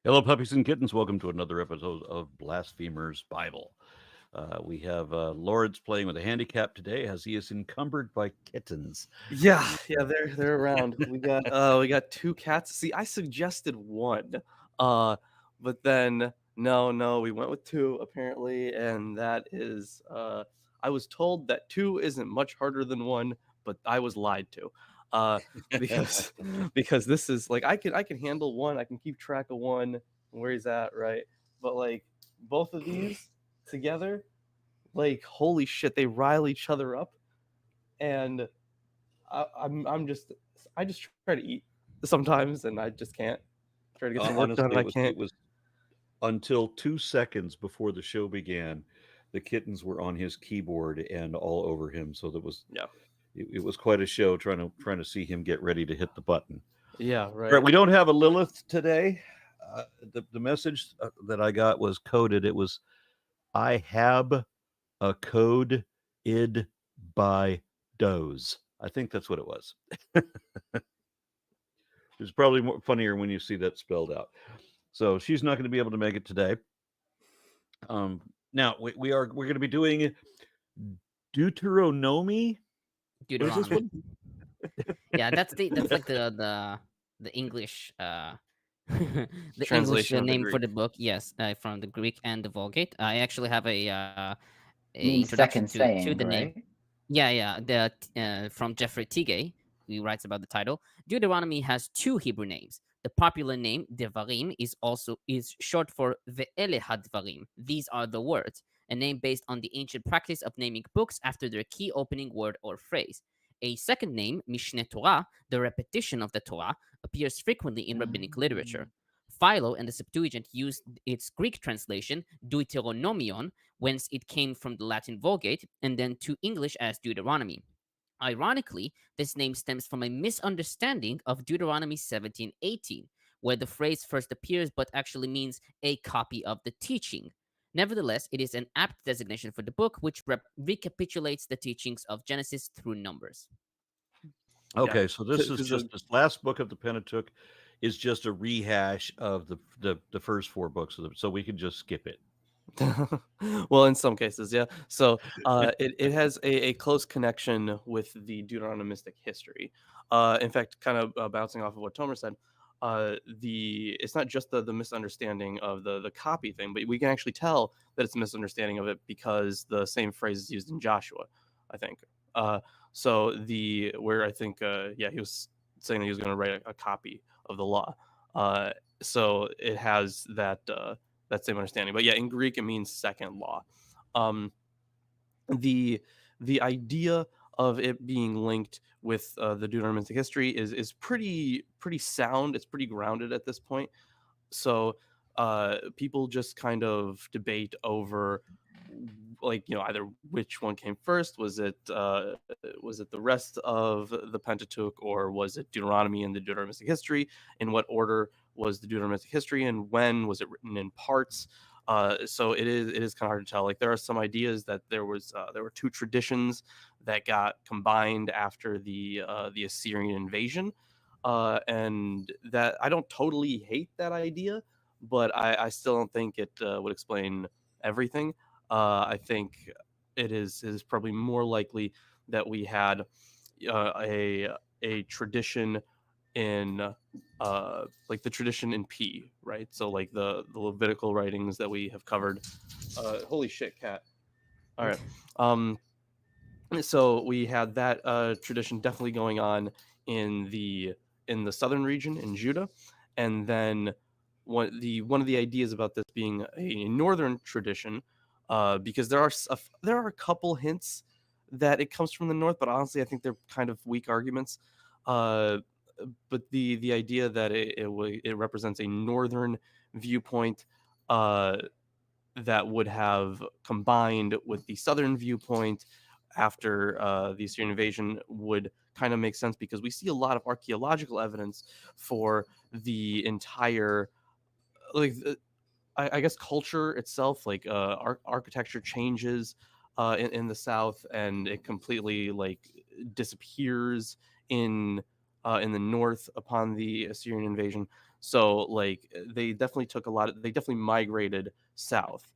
Hello, puppies and kittens. Welcome to another episode of Blasphemers Bible. We have Lawrence playing with a handicap today as he is encumbered by kittens. Yeah, yeah, they're around. We got two cats. See, I suggested one, but then no, we went with two apparently, and that is I was told that two isn't much harder than one, but I was lied to, uh, because because this is like I can handle one, I can keep track of one where he's at, right? But like both of these together, like holy shit, they rile each other up, and I just try to eat sometimes, and I just can't try to get some work done, Honestly, and I it can't. was until 2 seconds before the show began, the kittens were on his keyboard and all over him. So Yeah, it was quite a show trying to see him get ready to hit the button. yeah, All right, right. we don't have a Lilith today. The message that I got was coded. It was I have a code id by doze. I think that's what it was. It's probably more funnier when you see that spelled out. So she's not going to be able to make it today. Now we're going to be doing Deuteronomy. What is this Deuteronomy. one? Yeah, that's like the English the English Translation of the name for Greek. the book. Yes, from the Greek and the Vulgate. I actually have a Means introduction second to saying, the name. right? Yeah, the from Jeffrey Tigay, who writes about the title. Deuteronomy has two Hebrew names. The popular name Devarim is short for Ve'ele Hadvarim. These are the words, a name based on the ancient practice of naming books after their key opening word or phrase. A second name, Mishneh Torah, the repetition of the Torah, appears frequently in rabbinic literature. Mm. Philo and the Septuagint used its Greek translation, Deuteronomion, whence it came from the Latin Vulgate, and then to English as Deuteronomy. Ironically, this name stems from a misunderstanding of Deuteronomy 17:18, where the phrase first appears but actually means a copy of the teaching. Nevertheless, it is an apt designation for the book, which recapitulates the teachings of Genesis through Numbers. Yeah, Okay, so this is because just this last book of the Pentateuch is just a rehash of the first four books of the. So we can just skip it. well, in some cases, yeah. So it has a close connection with the Deuteronomistic history. In fact, kind of bouncing off of what Tomer said, it's not just the misunderstanding of the copy thing, but we can actually tell that it's a misunderstanding of it because the same phrase is used in Joshua, I think. So the where I think he was saying that he was going to write a copy of the law. So it has that same understanding. But yeah, in Greek it means second law. Um, the the idea of it being linked with the Deuteronomistic history is pretty sound. It's pretty grounded at this point. So people just kind of debate over like either which one came first. Was it the rest of the Pentateuch, or was it Deuteronomy and the Deuteronomistic history? In what order was the Deuteronomistic history, and when was it written in parts? So it is kind of hard to tell. Like there are some ideas that there were two traditions that got combined after the Assyrian invasion, and that I don't totally hate that idea, but I still don't think it would explain everything. I think it is probably more likely that we had a tradition in like the tradition in P, right? So like the Levitical writings that we have covered. Holy shit, cat! All right. Um, so we had that tradition definitely going on in the southern region in Judah, and then one of the ideas about this being a northern tradition, because there are a couple hints that it comes from the north, but honestly, I think they're kind of weak arguments. Uh, but the idea that it represents a northern viewpoint, uh, that would have combined with the southern viewpoint after the Assyrian invasion would kind of make sense, because we see a lot of archaeological evidence for the entire like I guess culture itself, like architecture changes in the south, and it completely like disappears in the north upon the Assyrian invasion. So like they definitely took they definitely migrated south.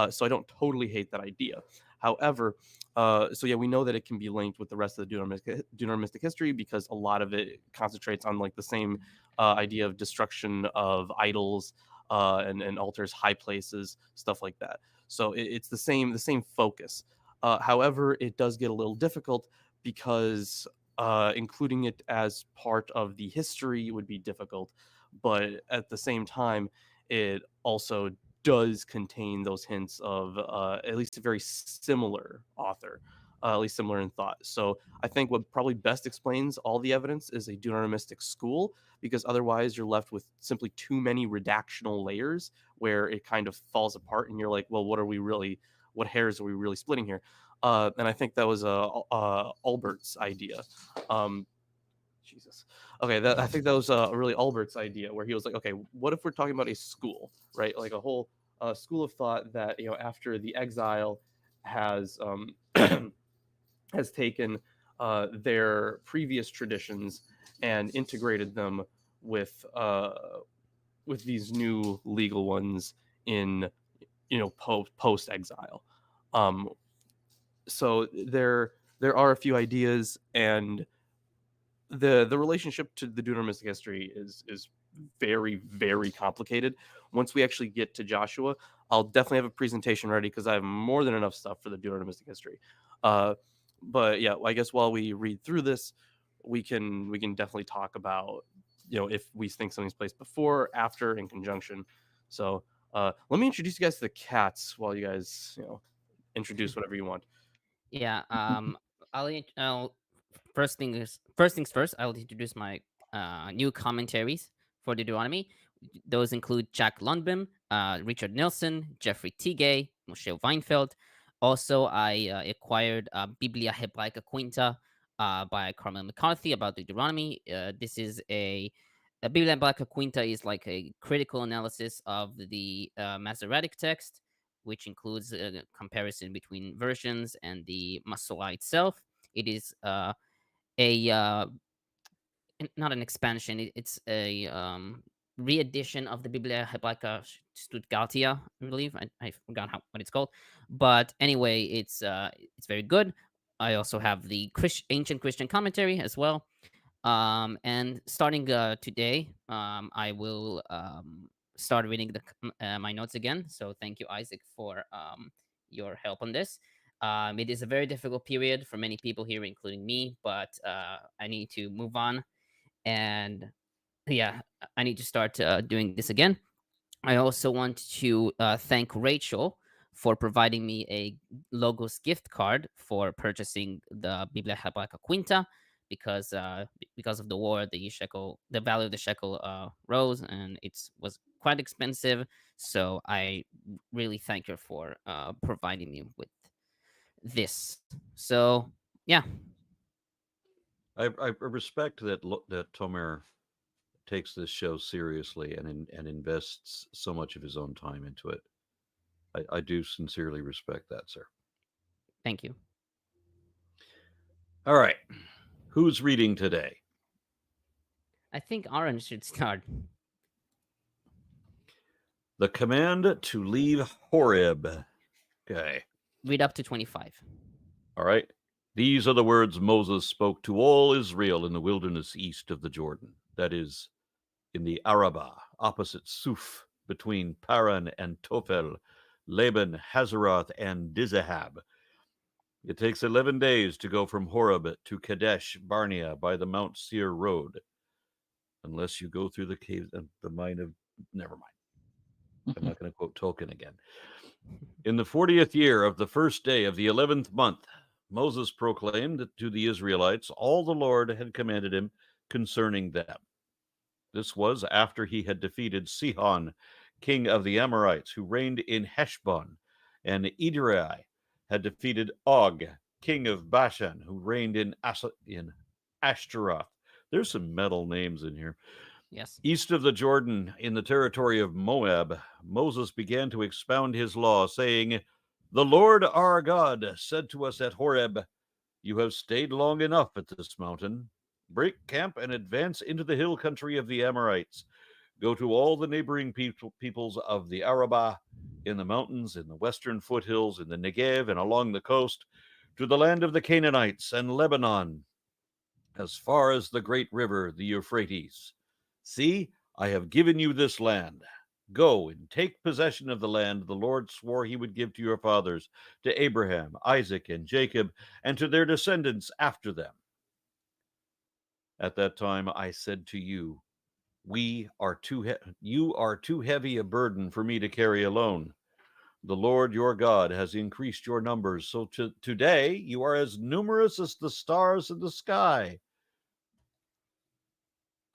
So I don't totally hate that idea. However, so yeah, we know that it can be linked with the rest of the Deuteronomistic history because a lot of it concentrates on like the same idea of destruction of idols and altars, high places, stuff like that. So it's the same focus. However, it does get a little difficult because including it as part of the history would be difficult, but at the same time, it also does contain those hints of at least a very similar author, at least similar in thought. So I think what probably best explains all the evidence is a Deuteronomistic school, because otherwise you're left with simply too many redactional layers where it kind of falls apart, and you're like, well, what hairs are we really splitting here? And I think that was Albert's idea. Um, Jesus. Okay, I think that was really Albert's idea, where he was like, okay, what if we're talking about a school, right? Like a whole school of thought that after the exile has has taken their previous traditions and integrated them with these new legal ones in post exile. Um, so there are a few ideas, and the relationship to the Deuteronomistic history is very, very complicated. Once we actually get to Joshua, I'll definitely have a presentation ready because I have more than enough stuff for the Deuteronomistic history. But yeah, I guess while we read through this, we can definitely talk about if we think something's placed before, after, in conjunction. So let me introduce you guys to the cats while you guys introduce whatever you want. Yeah. I'll first things first. I'll introduce my new commentaries for Deuteronomy. Those include Jack Lundbom, Richard Nelson, Jeffrey Tigay, Moshe Weinfeld. Also, I acquired Biblia Hebraica Quinta by Carmel McCarthy about Deuteronomy. This is a Biblia Hebraica Quinta is like a critical analysis of the Masoretic text, which includes a comparison between versions and the Masorah itself. It is a not an expansion. It's a re-edition of the Biblia Hebraica Stuttgartia, I believe. I forgot what it's called, but anyway, it's very good. I also have the ancient Christian commentary as well. And starting today, I will start reading my notes again. So thank you, Isaac, for your help on this. It is a very difficult period for many people here, including me, but I need to move on. And yeah, I need to start doing this again. I also want to thank Rachel for providing me a Logos gift card for purchasing the Biblia Hebraica Quinta, because of the war, the value of the shekel rose, and it was quite expensive. So I really thank her for providing me with this. So yeah. I respect that that Tomer takes this show seriously and invests so much of his own time into it. I do sincerely respect that, sir. Thank you. All right. Who's reading today? I think Aaron should start. The command to leave Horeb. Okay. Read up to 25. All right. These are the words Moses spoke to all Israel in the wilderness east of the Jordan. That is, in the Arabah, opposite Suf, between Paran and Tophel, Laban, Hazeroth, and Dizahab. It takes 11 days to go from Horeb to Kadesh Barnea by the Mount Seir road, unless you go through the cave, the mine of. Never mind. I'm not going to quote Tolkien again. In the 40th year of the first day of the 11th month, Moses proclaimed to the Israelites all the Lord had commanded him concerning them. This was after he had defeated Sihon, king of the Amorites, who reigned in Heshbon, and Edrei had defeated Og, king of Bashan, who reigned in Ashtaroth. There's some metal names in here. Yes. East of the Jordan, in the territory of Moab, Moses began to expound his law, saying, "The Lord our God said to us at Horeb, 'You have stayed long enough at this mountain. Break camp and advance into the hill country of the Amorites. Go to all the neighboring peoples of the Arabah, in the mountains, in the western foothills, in the Negev, and along the coast, to the land of the Canaanites and Lebanon, as far as the great river, the Euphrates. See, I have given you this land. Go and take possession of the land the Lord swore he would give to your fathers, to Abraham, Isaac, and Jacob, and to their descendants after them. At that time I said to you, you are too heavy a burden for me to carry alone. The Lord your God has increased your numbers, so today you are as numerous as the stars in the sky.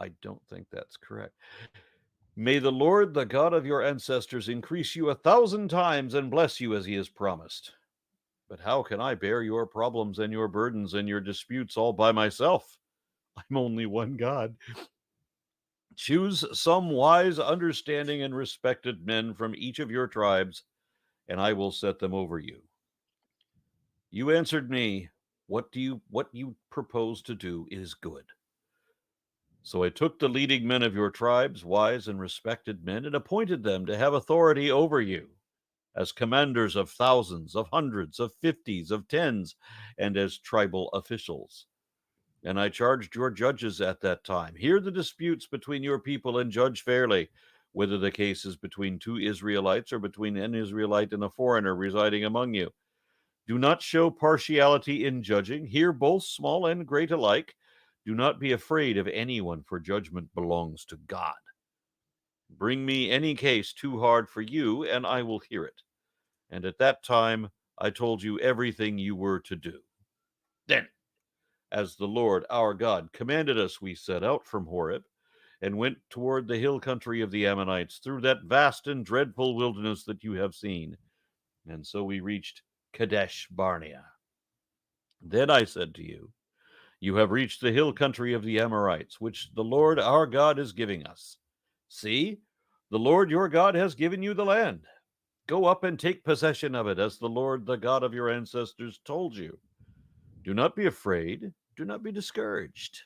I don't think that's correct. May the Lord, the God of your ancestors, increase you 1,000 times and bless you as he has promised. But how can I bear your problems and your burdens and your disputes all by myself? I'm only one God. Choose some wise, understanding, and respected men from each of your tribes, and I will set them over you. You answered me, what you propose to do is good. So I took the leading men of your tribes, wise and respected men, and appointed them to have authority over you, as commanders of thousands, of hundreds, of fifties, of tens, and as tribal officials. And I charged your judges at that time, hear the disputes between your people and judge fairly, whether the case is between two Israelites or between an Israelite and a foreigner residing among you. Do not show partiality in judging. Hear both small and great alike. Do not be afraid of anyone, for judgment belongs to God. Bring me any case too hard for you, and I will hear it. And at that time I told you everything you were to do. Then, as the Lord our God commanded us, we set out from Horeb and went toward the hill country of the Ammonites, through that vast and dreadful wilderness that you have seen. And so we reached Kadesh Barnea. Then I said to you, you have reached the hill country of the Amorites, which the Lord our God is giving us. See, the Lord your God has given you the land. Go up and take possession of it, as the Lord, the God of your ancestors, told you. Do not be afraid. Do not be discouraged.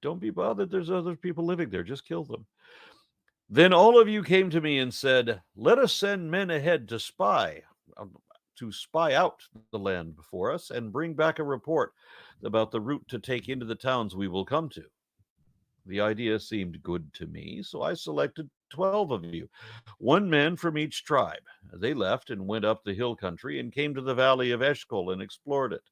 Don't be bothered. There's other people living there. Just kill them. Then all of you came to me and said, let us send men ahead to spy out the land before us and bring back a report about the route to take into the towns we will come to. The idea seemed good to me, so I selected 12 of you, one man from each tribe. They left and went up the hill country and came to the valley of Eshcol and explored it,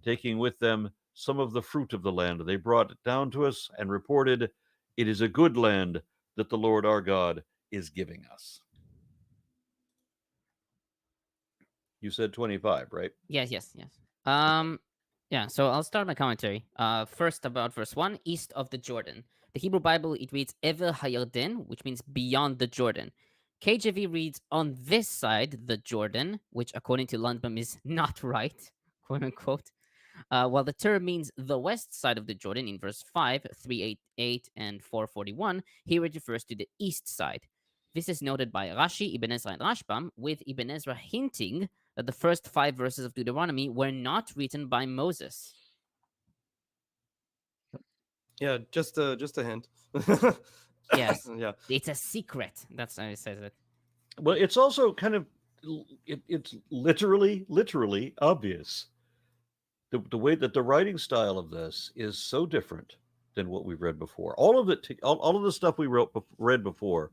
taking with them some of the fruit of the land. They brought it down to us and reported, it is a good land that the Lord our God is giving us. You said 25, right? Yes. Yeah, so I'll start my commentary. First about verse 1, east of the Jordan. The Hebrew Bible, it reads Ever HaYarden, which means beyond the Jordan. KJV reads on this side, the Jordan, which according to Lundbom is not right, quote unquote. While the term means the west side of the Jordan in verse 5, 388, and 441, here it refers to the east side. This is noted by Rashi, Ibn Ezra, and Rashbam, with Ibn Ezra hinting that the first 5 verses of Deuteronomy were not written by Moses. Yeah, just a hint. Yes. Yeah. It's a secret. That's how it says it. Well, it's also kind of, it's literally obvious. The way that the writing style of this is so different than what we've read before. All of the stuff we read before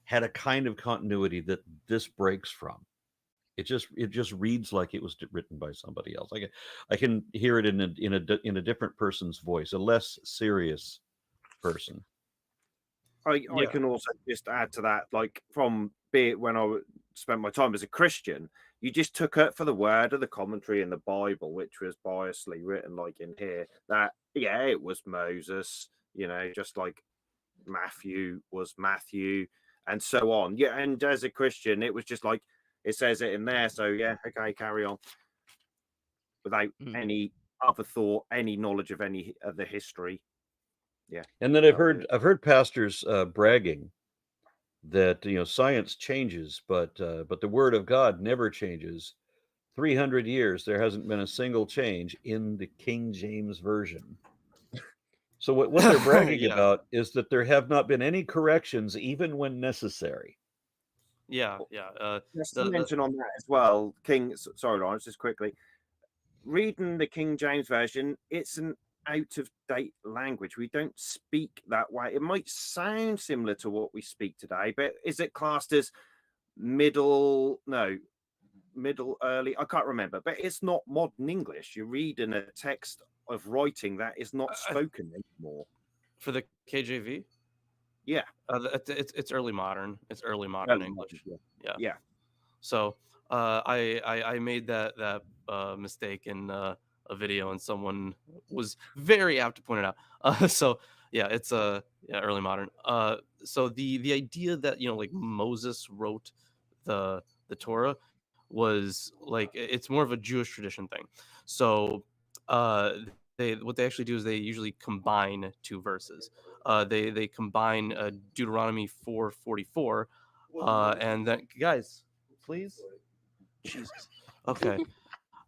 had a kind of continuity that this breaks from. It just reads like it was written by somebody else. I can hear it in a different person's voice, a less serious person. I can also just add to that, like from when I spent my time as a Christian, you just took it for the word of the commentary in the Bible, which was biasly written, like in here, that it was Moses, just like Matthew was Matthew, and so on. Yeah, and as a Christian, it was just like it says it in there, so okay, carry on, without any other thought, any knowledge of any of the history. Yeah, and then I've heard pastors bragging that science changes, but the Word of God never changes. 300 years there hasn't been a single change in the King James version. So what they're bragging Yeah. about is that there have not been any corrections, even when necessary. Yeah. Just The- to mention on that as well, sorry, Lawrence, just quickly. Reading the King James Version, it's an out-of-date language. We don't speak that way. It might sound similar to what we speak today, but is it classed as middle, early? I can't remember, but it's not modern English. You're reading a text of writing that is not spoken anymore. For the KJV? Yeah. It's early modern. It's early modern English. Yeah. So I made that mistake in a video, and someone was very apt to point it out. So yeah, it's early modern. So the idea that like Moses wrote the Torah was like, it's more of a Jewish tradition thing. So what they actually do is they usually combine two verses. They combine Deuteronomy 4:44, and then guys, please, Jesus, okay,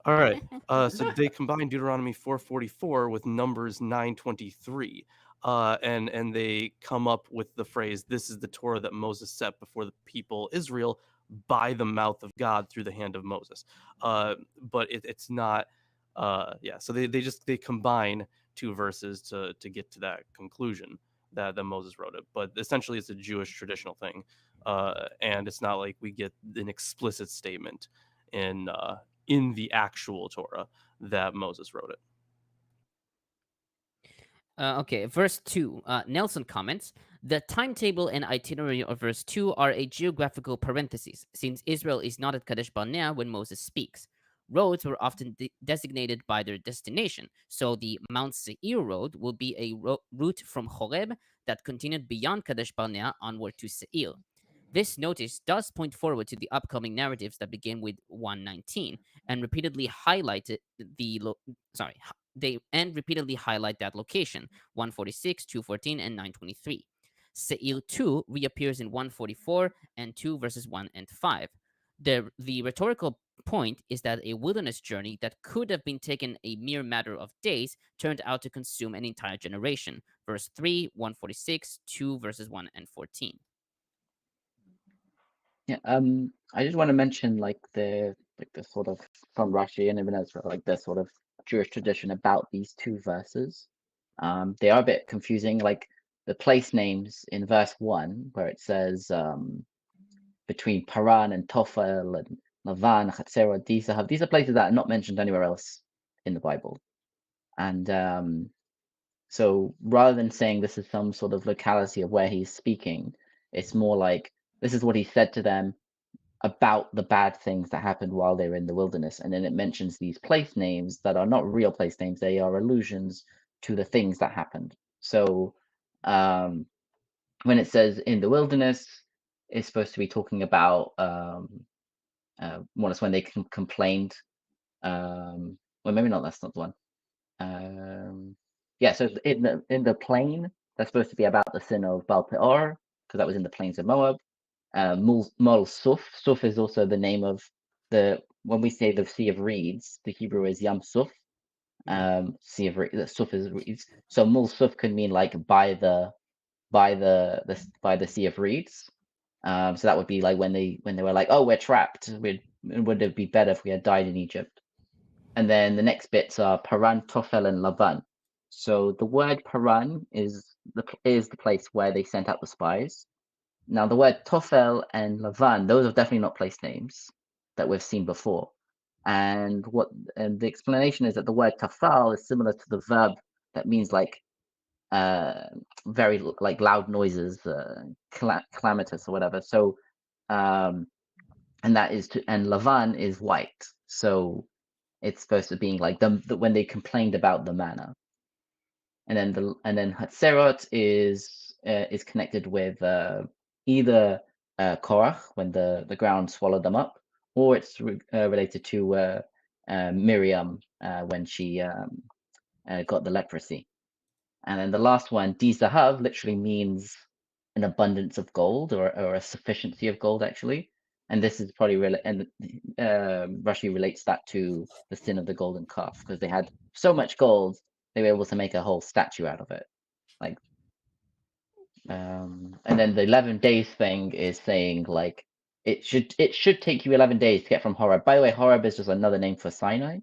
all right. So they combine Deuteronomy 4:44 with Numbers 9:23, and they come up with the phrase, "This is the Torah that Moses set before the people Israel by the mouth of God through the hand of Moses." But it's not. So they combine two verses to get to that conclusion that Moses wrote it. But essentially, it's a Jewish traditional thing, and it's not like we get an explicit statement in the actual Torah that Moses wrote it. Okay, verse 2. Nelson comments, the timetable and itinerary of verse 2 are a geographical parenthesis, since Israel is not at Kadesh Barnea when Moses speaks. Roads were often designated by their destination, so the Mount Seir road will be a route from Horeb that continued beyond Kadesh Barnea onward to Seir. This notice does point forward to the upcoming narratives that begin with 119 and repeatedly highlighted repeatedly highlight that location, 146, 214, and 923. Seir 2 reappears in 144 and 2 verses 1 and 5. The rhetorical point is that a wilderness journey that could have been taken a mere matter of days turned out to consume an entire generation. Verse 3, 146, 2 verses 1 and 14. Yeah, I just want to mention the sort of from Rashi and Ibn Ezra, like the sort of Jewish tradition about these two verses. They are a bit confusing, like the place names in verse 1, where it says between Paran and Tophel and Lavan, Hatzerah, Dizahav. These are places that are not mentioned anywhere else in the Bible. And so rather than saying this is some sort of locality of where he's speaking, it's more like this is what he said to them about the bad things that happened while they were in the wilderness. And then it mentions these place names that are not real place names. They are allusions to the things that happened. So when it says in the wilderness, it's supposed to be talking about when they complained. Well, maybe not. That's not the one. So in the plain, that's supposed to be about the sin of Baal Peor, because that was in the plains of Moab. Mol Suf. Suf is also the name of when we say the Sea of Reeds, the Hebrew is Yam Suf. Sea of Reeds, Suf is reeds. So Mul Suf could mean like by the Sea of Reeds. So that would be like when they were like, oh, we're trapped. Would it be better if we had died in Egypt? And then the next bits are Paran, Tophel, and Lavan. So the word Paran is the place where they sent out the spies. Now, the word Tophel and Lavan, those are definitely not place names that we've seen before. And the explanation is that the word tafal is similar to the verb that means like very like loud noises, calamitous or whatever. So, and Lavan is white. So it's supposed to be like when they complained about the manna. And then Hatzerot is connected with either Korach when the ground swallowed them up, or it's related to Miriam when she got the leprosy. And then the last one, Dizahav, literally means an abundance of gold or a sufficiency of gold, actually. And this is probably Rashi relates that to the sin of the golden calf, because they had so much gold they were able to make a whole statue out of it. Like, and then the 11 days thing is saying like it should take you 11 days to get from Horeb. By the way, Horeb is just another name for Sinai.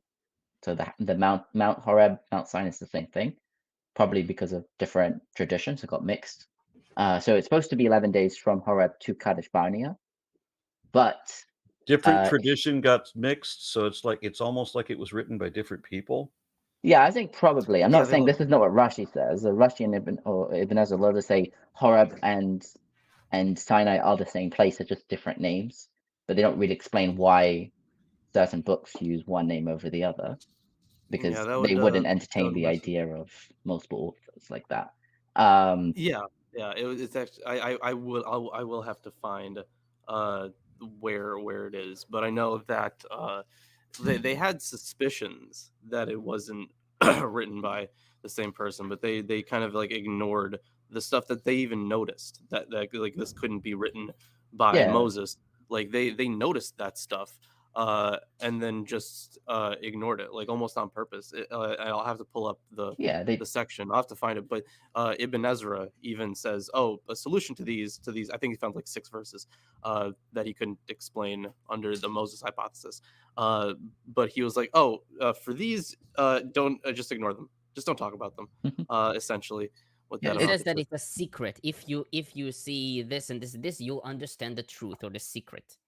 So the Mount Horeb, Mount Sinai is the same thing, probably because of different traditions. It got mixed. So it's supposed to be 11 days from Horeb to Kadesh Barnea, but Different tradition got mixed, so it's almost like it was written by different people. yeah, I think probably. I'm Yeah, not saying this is not what Rashi says. Rashi and Ibn Ezra love to say Horeb and Sinai are the same place, they're just different names, but they don't really explain why certain books use one name over the other, because Yeah, that would, they wouldn't that entertain would the mess- idea of multiple authors like that. Yeah, it's actually I will have to find where it is, but I know that they had suspicions that it wasn't written by the same person, but they kind of like ignored the stuff that they even noticed that like this couldn't be written by Yeah. Moses. Like they noticed that stuff and then just ignored it, like almost on purpose. I'll have to pull up the section. I'll have to find it, but Ibn Ezra even says, "Oh, a solution to these." I think he found like 6 verses that he couldn't explain under the Moses hypothesis. But he was like, "Oh, for these, don't just ignore them. Just don't talk about them." Essentially, what Yeah, that it says amounted that to. it's a secret. If you see this and this, you'll understand the truth or the secret.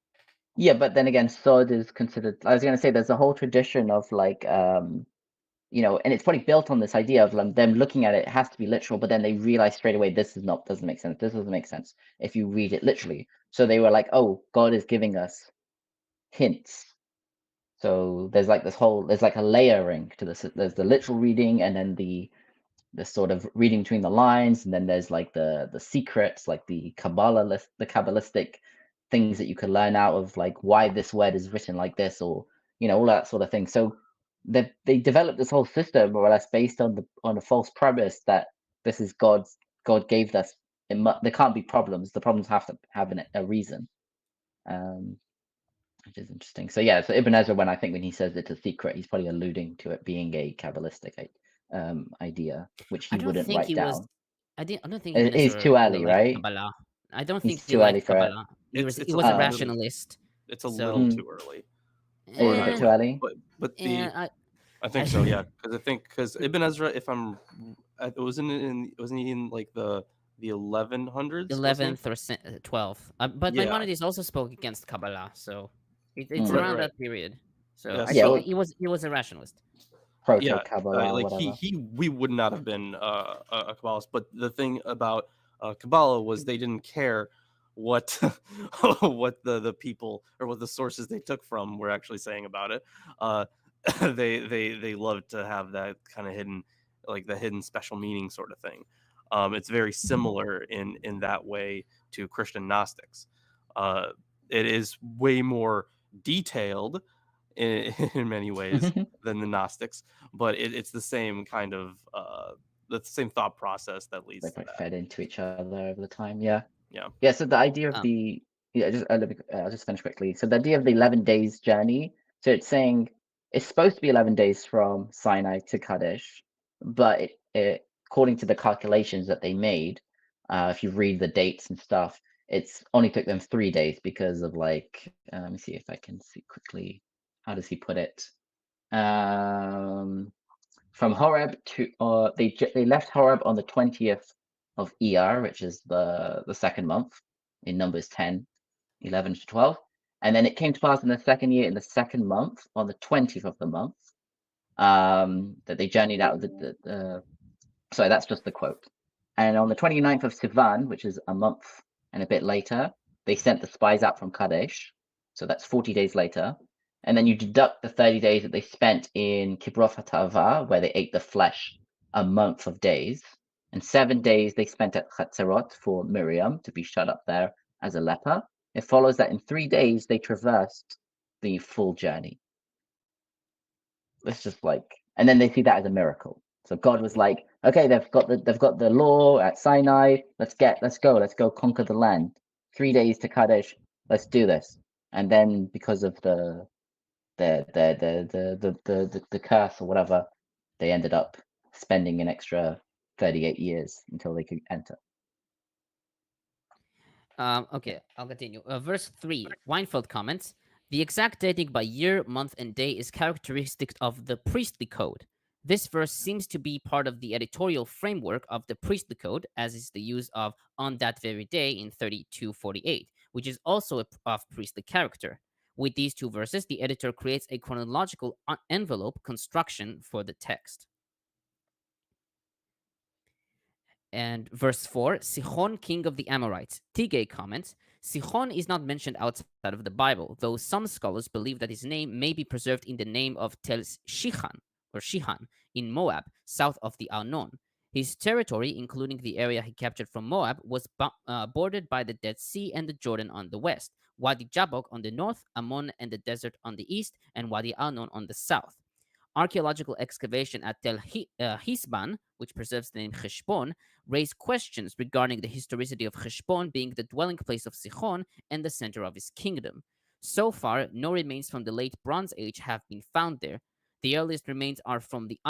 Yeah, but then again, Sod is considered. I was going to say there's a whole tradition of like, and it's probably built on this idea of them looking at it. It has to be literal, but then they realize straight away doesn't make sense. This doesn't make sense if you read it literally. So they were like, oh, God is giving us hints. So there's like there's like a layering to this. There's the literal reading, and then the sort of reading between the lines, and then there's like the secrets, like the Kabbalistic things that you could learn out of like why this word is written like this, or all that sort of thing. So they developed this whole system more or less based on a false premise that this is God gave us. There can't be problems. The problems have to have a reason, which is interesting. So yeah, so Ibn Ezra, when he says it's a secret, he's probably alluding to it being a Kabbalistic idea, which he wouldn't write down. I don't think It's too early, right? Kabbalah. I don't He's think he too early liked for it. Kabbalah. He was a rationalist. It's a little too early. Is it a bit too early? But I think so, yeah. Because Ibn Ezra, if I'm, wasn't he in like the 1100s? 11th or 12th. But Maimonides also spoke against Kabbalah, so it's around that period. So he was a rationalist. Proto Kabbalah, whatever. We would not have been a Kabbalist. But the thing about Kabbalah was they didn't care what what the people or what the sources they took from were actually saying about it. They love to have that kind of hidden, like the hidden special meaning sort of thing. It's very similar in that way to Christian Gnostics. It is way more detailed in many ways than the Gnostics, but it's the same kind of the same thought process that leads to that. Fed into each other over the time. Yeah. Yeah. So the idea of I'll just finish quickly. So the idea of the 11 days journey. So it's saying it's supposed to be 11 days from Sinai to Kadesh, but it according to the calculations that they made, if you read the dates and stuff, it's only took them 3 days because of like, let me see if I can see quickly. How does he put it? From Horeb to they left Horeb on the 20th of Iyar, which is the second month in Numbers 10, 11 to 12. And then it came to pass in the second year, in the second month, on the 20th of the month, that they journeyed out of sorry, that's just the quote. And on the 29th of Sivan, which is a month and a bit later, they sent the spies out from Kadesh. So that's 40 days later. And then you deduct the 30 days that they spent in Kibroth HaTava, where they ate the flesh, a month of days. And 7 days they spent at Chatzerot for Miriam to be shut up there as a leper. It follows that in 3 days they traversed the full journey. It's just like, and then they see that as a miracle. So God was like, okay, they've got the law at Sinai. Let's go conquer the land. 3 days to Kadesh. Let's do this. And then because of the curse or whatever, they ended up spending an extra 38 years until they could enter. Okay, I'll continue. Verse 3, Weinfeld comments, the exact dating by year, month, and day is characteristic of the priestly code. This verse seems to be part of the editorial framework of the priestly code, as is the use of on that very day in 32:48, which is also of priestly character. With these two verses, the editor creates a chronological envelope construction for the text. And verse 4, Sihon, king of the Amorites. Tigay comments, Sihon is not mentioned outside of the Bible, though some scholars believe that his name may be preserved in the name of Tel Shihan, or Shihan, in Moab, south of the Arnon. His territory, including the area he captured from Moab, was bordered by the Dead Sea and the Jordan on the west, Wadi Jabok on the north, Ammon and the desert on the east, and Wadi Arnon on the south. Archaeological excavation at Tel Hisban, which preserves the name Heshbon, raised questions regarding the historicity of Heshbon being the dwelling place of Sihon and the center of his kingdom. So far, no remains from the late Bronze Age have been found there. The earliest remains are from the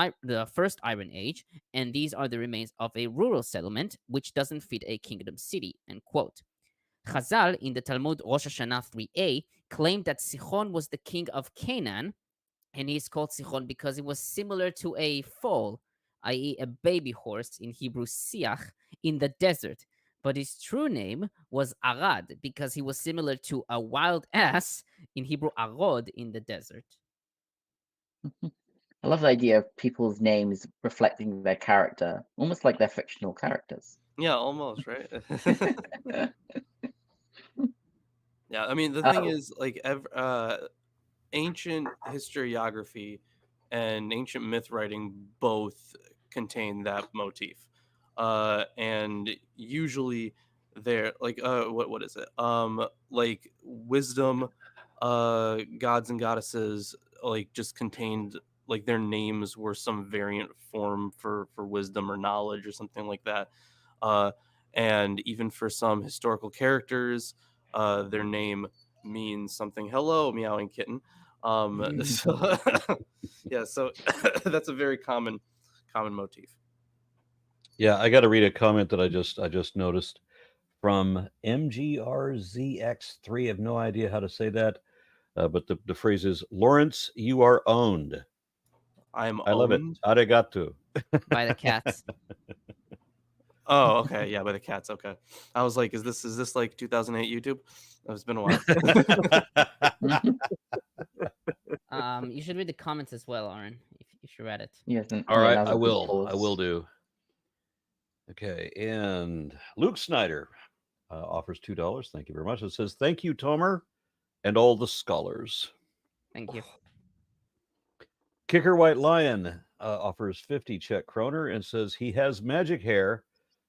First Iron Age, and these are the remains of a rural settlement which doesn't fit a kingdom city, end quote. Chazal in the Talmud Rosh Hashanah 3a claimed that Sihon was the king of Canaan, and he is called Sihon because he was similar to a foal, i.e. a baby horse in Hebrew siach, in the desert. But his true name was Arad because he was similar to a wild ass, in Hebrew arod, in the desert. I love the idea of people's names reflecting their character, almost like they're fictional characters. Yeah, almost, right? Yeah, I mean, the thing is, like, ancient historiography and ancient myth writing both contain that motif, and usually they're like what is it, like wisdom, gods and goddesses, like just contained, like their names were some variant form for wisdom or knowledge or something like that, and even for some historical characters, their name means something. Hello, meowing kitten. So yeah, so that's a very common motif. Yeah, I got to read a comment that I just noticed from MGRZX3. I have no idea how to say that, but the phrase is, Lawrence, you are owned. I love it. Arigato. By the cats. Oh, okay, yeah, by the cats. Okay, I was like, is this like 2008 YouTube? It's been a while. You should read the comments as well, Aaron, if you should read it. Yes, All right, I will do. Okay, and Luke Snyder offers $2. Thank you very much. It says, thank you, Tomer, and all the scholars. Thank you. Kicker White Lion offers 50 Czech kroner and says, he has magic hair,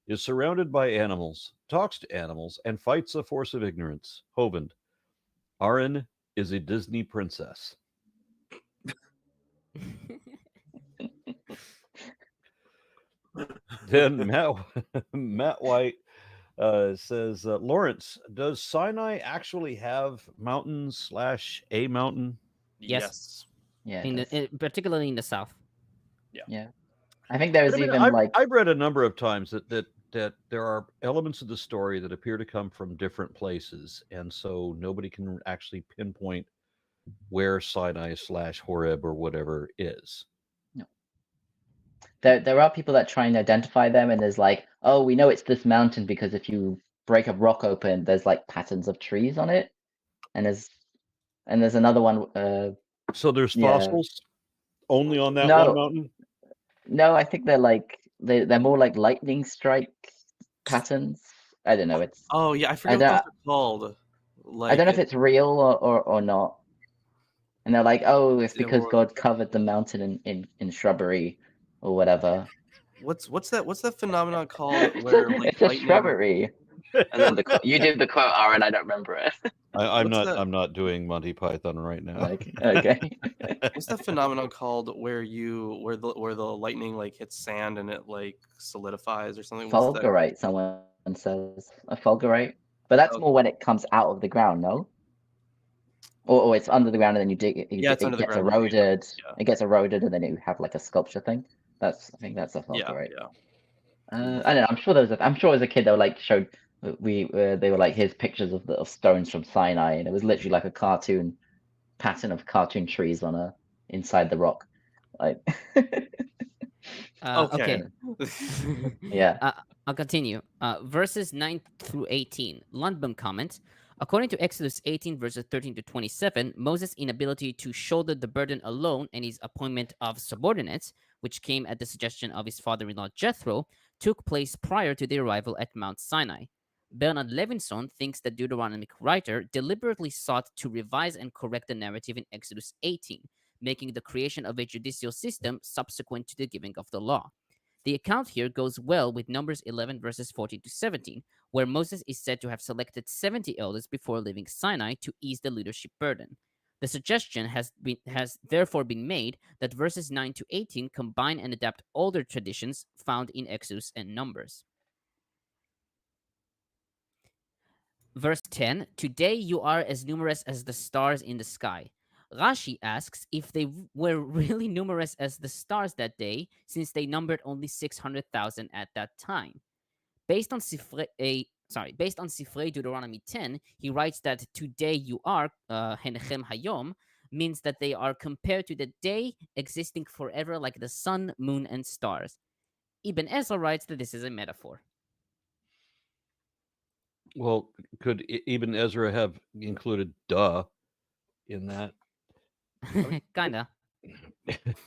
is surrounded by animals, talks to animals, and fights a force of ignorance. Hovend. Aaron is a Disney princess. Then Matt White says, Lawrence, does Sinai actually have mountains / a mountain? Yes. Yeah. Particularly in the south. Yeah. I think there's I've read a number of times that there are elements of the story that appear to come from different places, and so nobody can actually pinpoint where Sinai / Horeb or whatever is. No. There are people that try and identify them, and there's like, oh, we know it's this mountain because if you break a rock open, there's like patterns of trees on it, and there's another one. So there's fossils only on that one mountain? No, I think they're like they're more like lightning strike patterns. I don't know. I forget what those are called. Like, I don't know if it's real or not. And they're like, oh, it's because God covered the mountain in shrubbery or whatever. What's that phenomenon called? Where like it's a shrubbery. And then you did the quote, Aaron. I don't remember it. I'm not doing Monty Python right now. Okay. What's that phenomenon called where the lightning like hits sand and it like solidifies or something? Fulgurite, someone says. A fulgurite. But that's more when it comes out of the ground, no? Or it's under the ground and then you dig it. It gets eroded. Yeah. It gets eroded and then you have like a sculpture thing. I think that's a fulgurite. Yeah. I don't know. I'm sure I'm sure as a kid they were like showed they were like here's pictures of stones from Sinai, and it was literally like a cartoon pattern of cartoon trees on inside the rock. Like Okay. yeah. I'll continue. Verses 9 through 18. Lundbom comments, according to Exodus 18, verses 13 to 27, Moses' inability to shoulder the burden alone and his appointment of subordinates, which came at the suggestion of his father-in-law Jethro, took place prior to the arrival at Mount Sinai. Bernard Levinson thinks the Deuteronomic writer deliberately sought to revise and correct the narrative in Exodus 18, making the creation of a judicial system subsequent to the giving of the law. The account here goes well with Numbers 11 verses 14 to 17, where Moses is said to have selected 70 elders before leaving Sinai to ease the leadership burden. The suggestion has therefore been made that verses 9 to 18 combine and adapt older traditions found in Exodus and Numbers. Verse 10, today you are as numerous as the stars in the sky. Rashi asks if they were really numerous as the stars that day, since they numbered only 600,000 at that time. Based on Sifrei Deuteronomy 10, he writes that today you are, Henechem Hayom, means that they are compared to the day existing forever like the sun, moon, and stars. Ibn Ezra writes that this is a metaphor. Well, could Ibn Ezra have included "duh" in that? Kinda.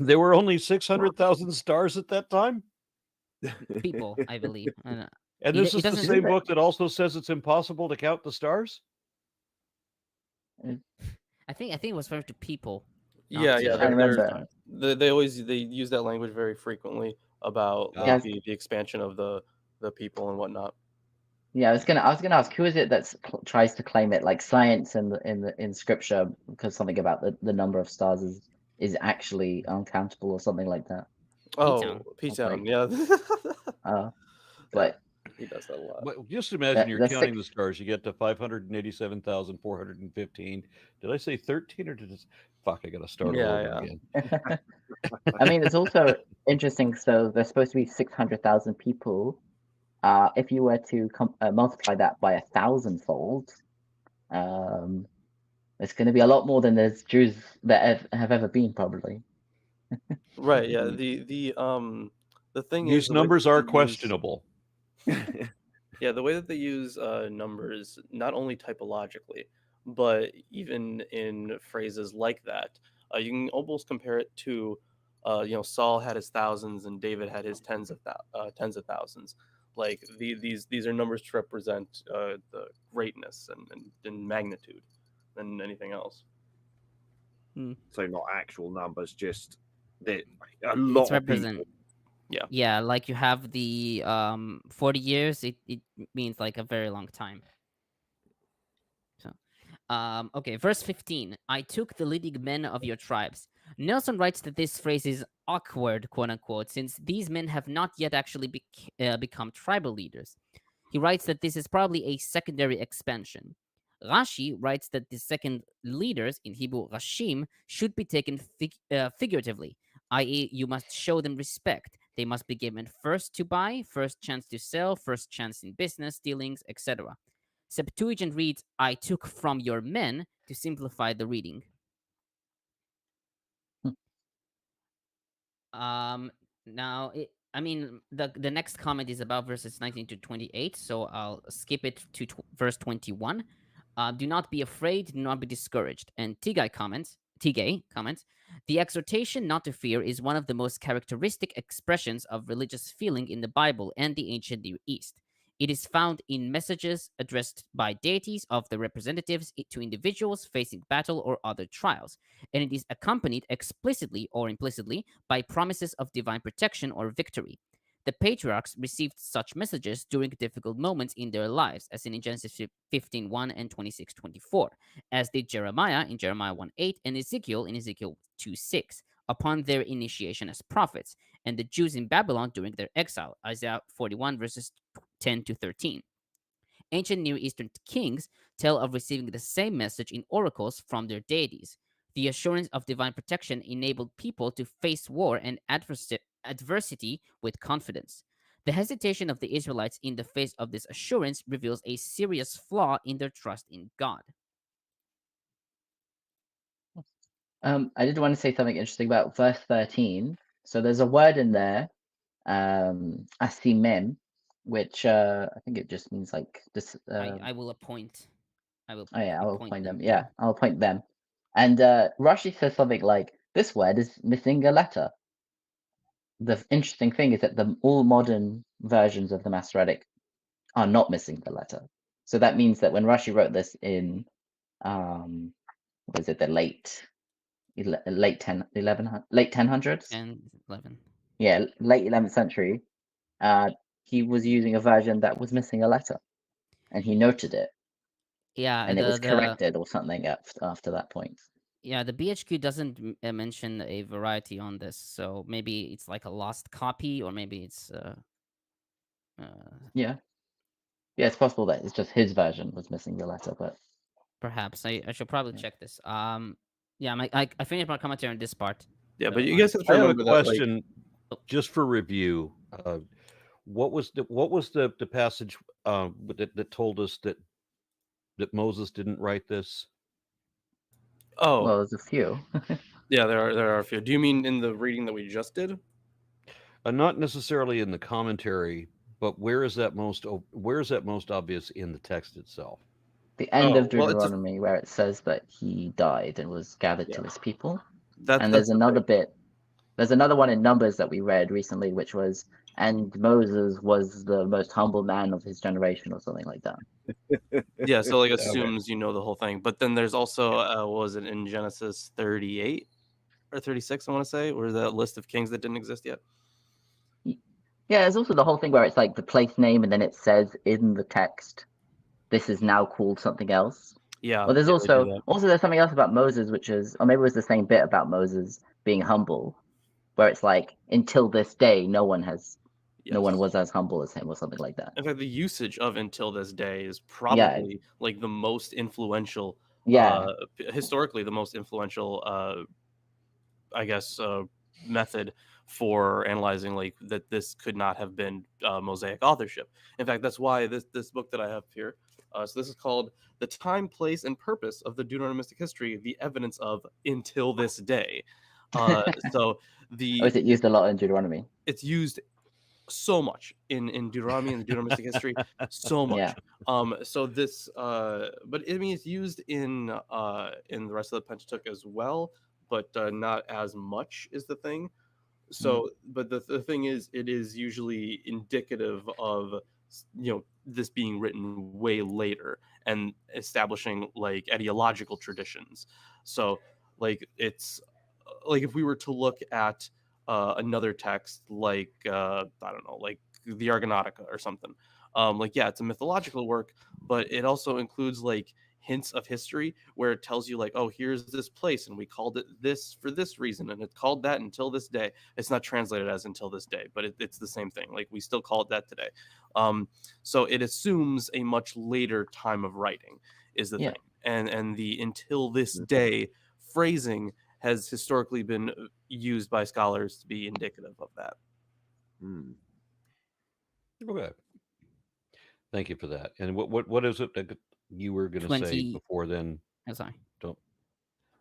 There were only 600,000 stars at that time? People, I believe. And this is the same book that also says it's impossible to count the stars? I think it was referred to people. Yeah. I remember. They use that language very frequently about like, the expansion of the people and whatnot. Yeah, I was gonna ask who is it that tries to claim it like science in scripture because something about the number of stars is actually uncountable or something like that. P-Town, yeah. But he does that a lot. But just imagine you're counting the stars. You get to 587,415. Did I say 13 or did it? Fuck, I got to start all over again. I mean, it's also interesting. So there's supposed to be 600,000 people. If you were to multiply that by 1,000-fold, it's going to be a lot more than there's Jews that have ever been, probably. Right. Yeah. The thing is, these numbers are questionable. Yeah, the way that they use numbers, not only typologically, but even in phrases like that, you can almost compare it to, Saul had his thousands and David had his tens of thousands. Like these are numbers to represent the greatness and magnitude than anything else. So not actual numbers, just a lot of people. Yeah, like you have the 40 years, it means like a very long time. So okay, verse 15. I took the leading men of your tribes. Nelson writes that this phrase is awkward, quote unquote, since these men have not yet actually become tribal leaders. He writes that this is probably a secondary expansion. Rashi writes that the second leaders, in Hebrew Rashim, should be taken figuratively, i.e., you must show them respect. They must be given first to buy, first chance to sell, first chance in business, dealings, etc. Septuagint reads, I took from your men, to simplify the reading. Now, the next comment is about verses 19 to 28, so I'll skip it to verse 21. Do not be afraid, do not be discouraged. And Tigay comments, the exhortation not to fear is one of the most characteristic expressions of religious feeling in the Bible and the ancient Near East. It is found in messages addressed by deities of the representatives to individuals facing battle or other trials, and it is accompanied explicitly or implicitly by promises of divine protection or victory. The patriarchs received such messages during difficult moments in their lives, as in Genesis 15:1 and 26:24, as did Jeremiah in Jeremiah 1:8 and Ezekiel in Ezekiel 2:6, upon their initiation as prophets, and the Jews in Babylon during their exile, Isaiah 41 verses 10 to 13. Ancient Near Eastern kings tell of receiving the same message in oracles from their deities. The assurance of divine protection enabled people to face war and adversity with confidence. The hesitation of the Israelites in the face of this assurance reveals a serious flaw in their trust in God. I did want to say something interesting about verse 13. So there's a word in there, asimem, which I think it just means like this. I will appoint. I will. Oh yeah, I'll appoint appoint them. them. Yeah, I'll appoint them. And Rashi says something like, "This word is missing a letter." The interesting thing is that all modern versions of the Masoretic are not missing the letter. So that means that when Rashi wrote this in, what is it, the late 1000s? 10, 11. Yeah, late 11th century. He was using a version that was missing a letter, and he noted it, Yeah, and it was corrected or something after that point. Yeah, the BHQ doesn't mention a variety on this, so maybe it's like a lost copy, or maybe it's Yeah, it's possible that it's just his version was missing the letter, but perhaps I should probably Yeah. check this. Yeah, I finished my commentary on this part. Yeah, So, but you guys have to I have a remember that, like, question just for review. What was the passage that told us that Moses didn't write this? oh, well, there's a few. yeah, there are a few. Do you mean in the reading that we just did? Not necessarily in the commentary, but where is that most obvious in the text itself? The end Oh, of well, it's a- Deuteronomy, where it says that he died and was gathered to Yeah. his people. That, And that's there's another bit. There's another one in Numbers that we read recently, which was, "And Moses was the most humble man of his generation," or something like that. yeah. So like Okay. assumes you know the whole thing, but then there's also what was it in Genesis 38 or 36? I want to say, or that list of kings that didn't exist yet. Yeah, there's also the whole thing where it's like the place name, and then it says in the text, "This is now called something else." Yeah. Well, there's yeah, they do also that. there's something else about Moses, which is, or maybe it was the same bit about Moses being humble, where it's like, until this day, no one Yes. was as humble as him, or something like that. In fact, the usage of "until this day" is Yeah. probably like the most influential. Yeah. Historically, the most influential. I guess method for analyzing like that this could not have been Mosaic authorship. In fact, that's why this book that I have here. So this is called "The Time, Place, and Purpose of the Deuteronomistic History: The Evidence of Until This Day." So Or is it used a lot in Deuteronomy? it's used so much in Deuteronomy and the Deuteronomistic history, so much. Yeah. So this, but I mean, it's used in the rest of the Pentateuch as well, but not as much is the thing. So, but the thing is, it is usually indicative of this being written way later and establishing like ideological traditions. So, like it's like if we were to look at another text like I don't know, like the Argonautica or something. Like yeah, it's a mythological work, but it also includes like hints of history where it tells you like, oh, here's this place and we called it this for this reason and it called that until this day. It's not translated as until this day, but it's the same thing. Like we still call it that today. So it assumes a much later time of writing is the thing, and the until this day phrasing has historically been used by scholars to be indicative of that. Okay. Thank you for that. And what is it that you were going to say before then? I'm sorry. Don't.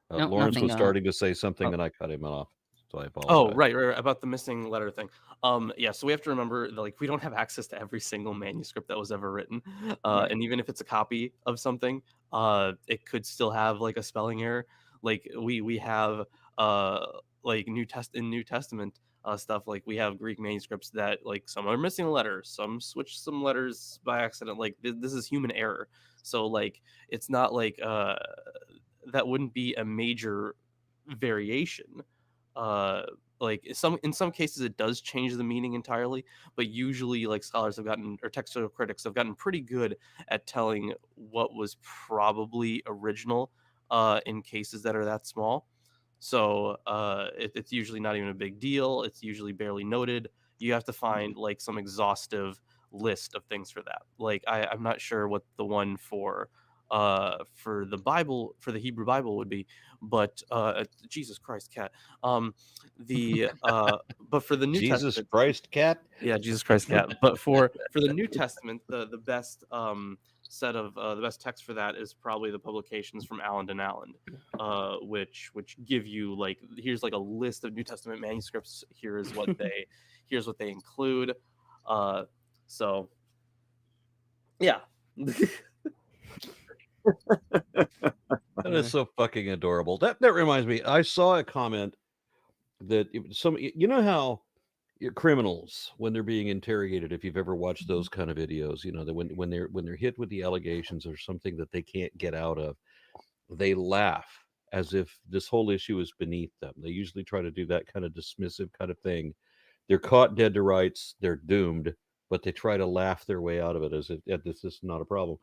No, Lawrence nothing, was starting to say something, and I cut him off. So I apologize. Oh, right, about the missing letter thing. Yeah, so we have to remember that, like, we don't have access to every single manuscript that was ever written, and even if it's a copy of something, it could still have like a spelling error. Like we have like New Testament stuff. Like we have Greek manuscripts that like some are missing a letter, some switch some letters by accident. Like this is human error. So like it's not like that wouldn't be a major variation. Like in some cases it does change the meaning entirely, but usually like scholars have gotten, or textual critics have gotten pretty good at telling what was probably original in cases that are that small. So it's usually not even a big deal. It's usually barely noted. You have to find like some exhaustive list of things for that. Like I'm not sure what the one for for the Bible, for the Hebrew Bible would be, but Jesus Christ, cat. But for the New Jesus Testament, Christ, cat. yeah, Jesus Christ, cat. But for the New Testament, the best set of the best text for that is probably the publications from Allen and Allen, which give you like, here's like a list of New Testament manuscripts. Here's what they include. So yeah. That is so fucking adorable. That reminds me. I saw a comment that you know how criminals, when they're being interrogated, if you've ever watched those kind of videos, you know that when they're hit with the allegations or something that they can't get out of, they laugh as if this whole issue is beneath them. They usually try to do that kind of dismissive kind of thing. They're caught dead to rights. They're doomed, but they try to laugh their way out of it as if this is not a problem.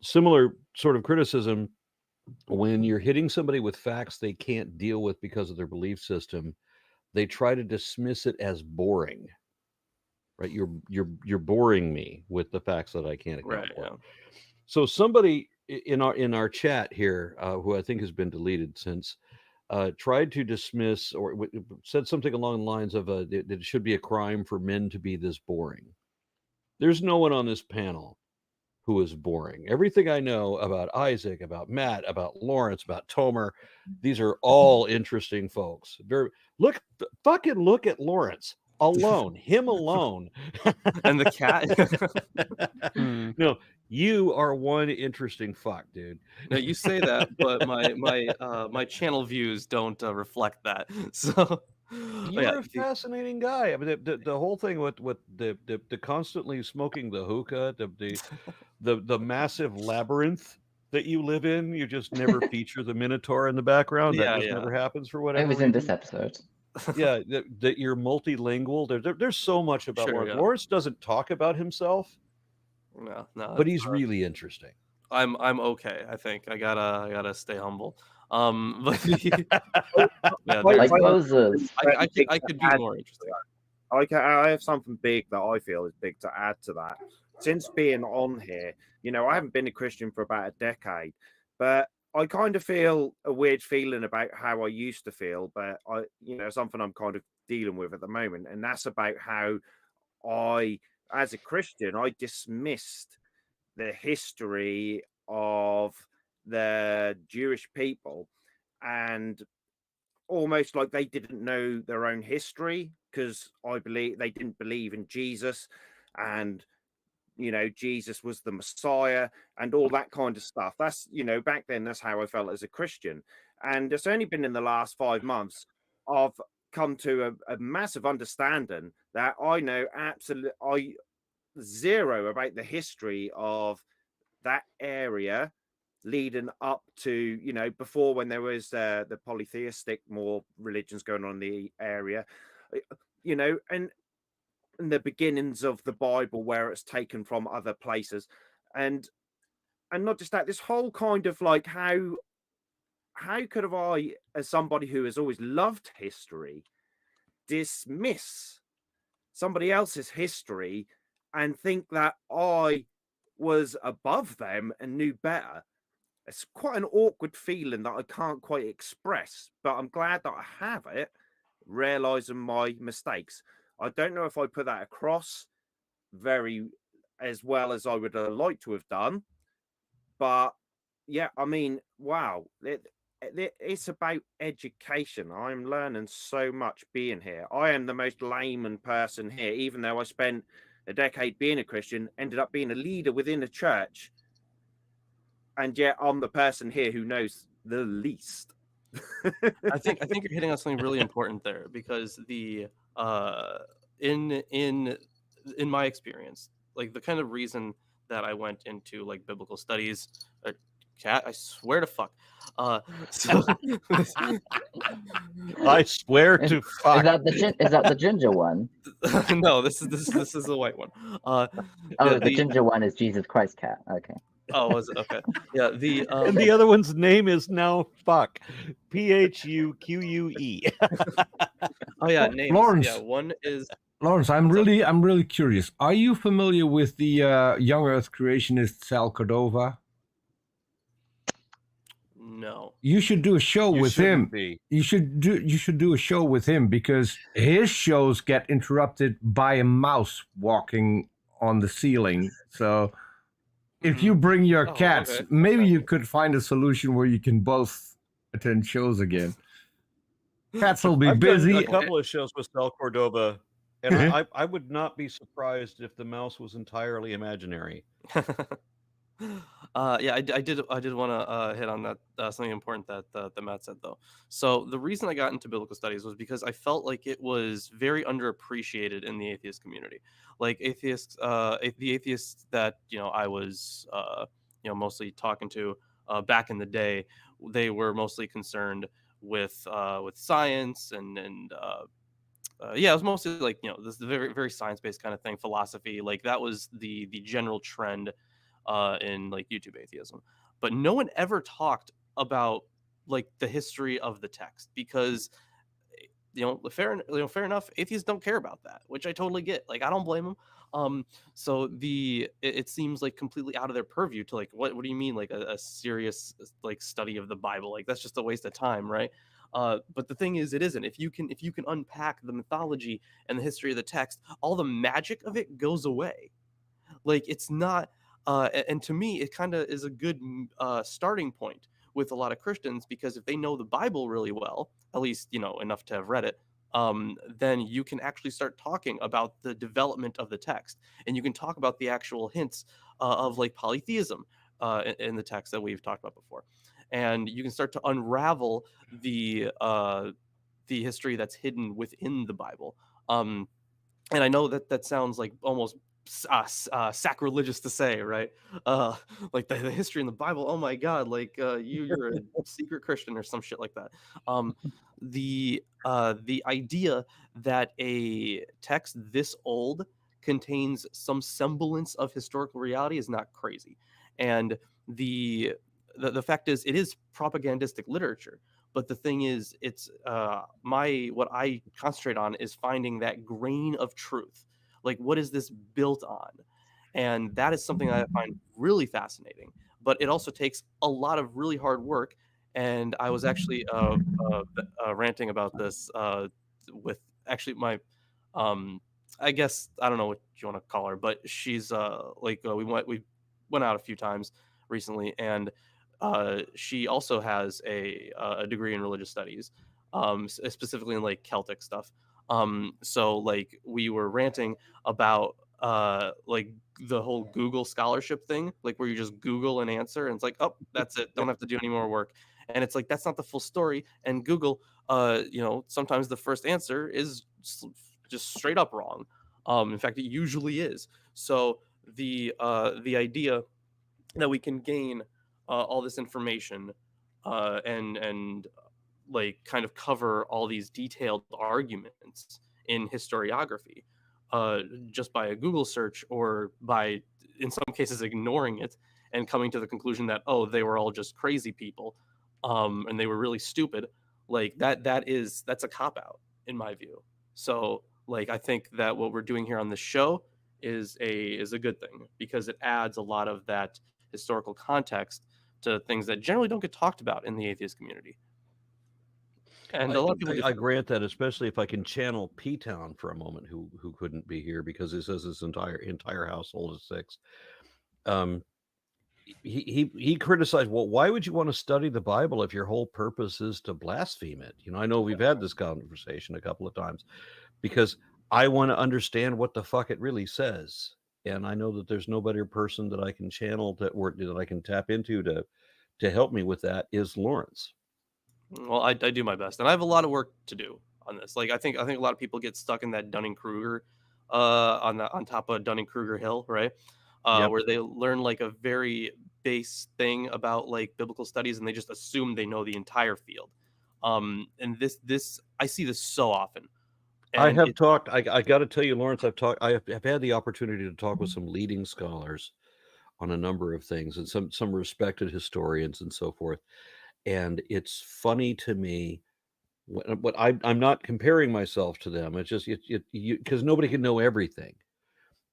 Similar sort of criticism when you're hitting somebody with facts they can't deal with because of their belief system. They try to dismiss it as boring, right? You're boring me with the facts that I can't account for. Yeah. So somebody in our chat here, who I think has been deleted since, tried to dismiss or said something along the lines of that it should be a crime for men to be this boring. There's no one on this panel who is boring. Everything I know about Isaac, about Matt, about Lawrence, about Tomer, these are all interesting folks. Fucking look at Lawrence alone, him alone. And the cat. No, you are one interesting fuck, dude. No, you say that, but my channel views don't reflect that. So you're a fascinating guy. I mean, the whole thing with the constantly smoking the hookah, the massive labyrinth that you live in, you just never feature the Minotaur in the background. That just never happens for whatever it was reason. In this episode. Yeah, that you're multilingual. There's so much about Lawrence. Yeah. Lawrence doesn't talk about himself. No, but he's really interesting. I'm okay. I think I gotta stay humble. But yeah, I could be more interesting. I have something big that I feel is big to add to that. Since being on here, I haven't been a Christian for about a decade, but I kind of feel a weird feeling about how I used to feel, but something I'm kind of dealing with at the moment, and that's about how as a Christian, I dismissed the history of the Jewish people, and almost like they didn't know their own history, because I believe they didn't believe in Jesus, and Jesus was the Messiah and all that kind of stuff. That's back then, that's how I felt as a Christian. And it's only been in the last 5 months I've come to a massive understanding that I know absolutely zero about the history of that area leading up to before, when there was the polytheistic more religions going on in the area, and the beginnings of the Bible, where it's taken from other places, and not just that, this whole kind of like how could have I, as somebody who has always loved history, dismiss somebody else's history and think that I was above them and knew better? It's quite an awkward feeling that I can't quite express, but I'm glad that I have it, realizing my mistakes. I don't know if I put that across very as well as I would have liked to have done, but yeah, I mean, wow, it's about education. I'm learning so much being here. I am the most layman person here, even though I spent a decade being a Christian, ended up being a leader within a church, and yet I'm the person here who knows the least. I think you're hitting on something really important there, because the in my experience, like the kind of reason that I went into like biblical studies, cat, I swear to fuck. So I swear to fuck. Is that the ginger one? No, this is the white one. The ginger one is Jesus Christ cat. Okay. Oh, was it? Okay. Yeah. And the other one's name is now fuck. Phuque. Oh yeah, names. Lawrence. Yeah, one is Lawrence. I'm really curious. Are you familiar with the young Earth creationist Sal Cordova? No. You should do a show You with shouldn't him. be. You should do a show with him because his shows get interrupted by a mouse walking on the ceiling. So if you bring your Oh, cats, okay. maybe you could find a solution where you can both attend shows again. Cats will be I've done busy. a couple of shows with Sal Cordova, and I would not be surprised if the mouse was entirely imaginary. Yeah, I did want to hit on that something important that Matt said though. So the reason I got into biblical studies was because I felt like it was very underappreciated in the atheist community. Like the atheists that I was mostly talking to back in the day, they were mostly concerned with science and yeah, it was mostly like this very very science based kind of thing, philosophy. Like that was the general trend in like YouTube atheism, but no one ever talked about like the history of the text because fair enough, atheists don't care about that, which I totally get. Like I don't blame them. So it seems like completely out of their purview to like what do you mean like a serious like study of the Bible? Like that's just a waste of time, right? But the thing is, it isn't. If you can unpack the mythology and the history of the text, all the magic of it goes away. Like it's not. And to me, it kind of is a good starting point with a lot of Christians because if they know the Bible really well, at least enough to have read it, then you can actually start talking about the development of the text, and you can talk about the actual hints of like polytheism in the text that we've talked about before, and you can start to unravel the history that's hidden within the Bible. And I know that sounds like almost sacrilegious to say, right? Like the history in the Bible. Oh my God! Like you're a secret Christian or some shit like that. The idea that a text this old contains some semblance of historical reality is not crazy, and the fact is, it is propagandistic literature. But the thing is, it's what I concentrate on is finding that grain of truth. Like, what is this built on? And that is something I find really fascinating. But it also takes a lot of really hard work. And I was actually ranting about this with actually my, I guess I don't know what you want to call her, but she's we went out a few times recently, and she also has a degree in religious studies, specifically in like Celtic stuff. So like we were ranting about like the whole Google scholarship thing, like where you just Google an answer and it's like, oh, that's it, don't have to do any more work. And it's like that's not the full story. And Google, sometimes the first answer is just straight up wrong. In fact, it usually is. So the idea that we can gain all this information and like kind of cover all these detailed arguments in historiography just by a Google search, or by in some cases ignoring it and coming to the conclusion that they were all just crazy people and they were really stupid. Like that's a cop out in my view. So like I think that what we're doing here on this show is a good thing because it adds a lot of that historical context to things that generally don't get talked about in the atheist community. And a lot of people I grant that, especially if I can channel P-Town for a moment, who couldn't be here because he says his entire household is 6. He criticized, well, why would you want to study the Bible if your whole purpose is to blaspheme it? I know we've had this conversation a couple of times because I want to understand what the fuck it really says. And I know that there's no better person that I can channel that I can tap into to help me with that is Lawrence. Well, I do my best, and I have a lot of work to do on this. Like I think a lot of people get stuck in that Dunning-Kruger on top of Dunning-Kruger Hill, right? Yep. Where they learn like a very base thing about like biblical studies, and they just assume they know the entire field. And this I see this so often. And I have talked. I got to tell you, Lawrence, I have had the opportunity to talk with some leading scholars on a number of things, and some respected historians and so forth. And it's funny to me. What I'm not comparing myself to them. It's just because nobody can know everything.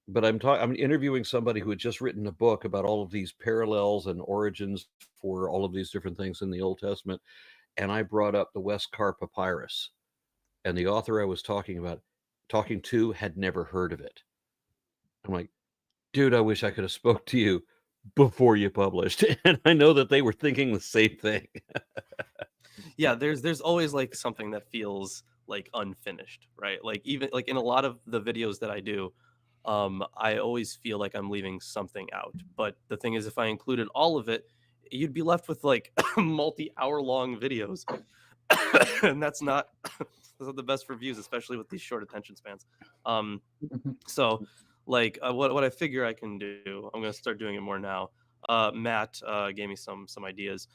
but I'm interviewing somebody who had just written a book about all of these parallels and origins for all of these different things in the Old Testament, and I brought up the Westcar Papyrus, and the author I was talking to had never heard of it. I'm like, dude, I wish I could have spoke to you before you published. And I know that they were thinking the same thing. Yeah, there's always like something that feels like unfinished, right? Like even like in a lot of the videos that I do, I always feel like I'm leaving something out. But the thing is, if I included all of it, you'd be left with like multi-hour long videos. And that's not the best for views, especially with these short attention spans. So like what I figure I can do, I'm gonna start doing it more now. Matt gave me some ideas.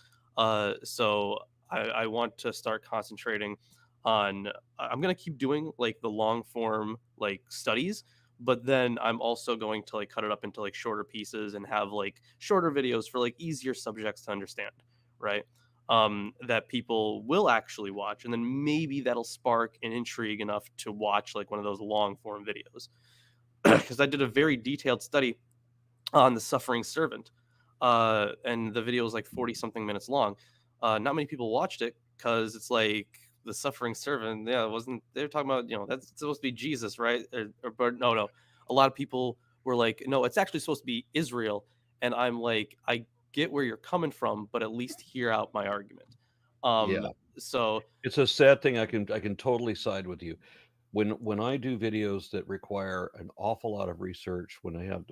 So I want to start concentrating on. I'm gonna keep doing like the long form like studies, but then I'm also going to like cut it up into like shorter pieces and have like shorter videos for like easier subjects to understand, right? That people will actually watch, and then maybe that'll spark an intrigue enough to watch like one of those long form videos. Because I did a very detailed study on the suffering servant, and the video was like 40 something minutes long. Not many people watched it because it's like the suffering servant. Yeah, it wasn't. They're talking about, that's supposed to be Jesus, right? But no. A lot of people were like, no, it's actually supposed to be Israel. And I'm like, I get where you're coming from, but at least hear out my argument. Yeah. So it's a sad thing. I can totally side with you. When I do videos that require an awful lot of research, when I have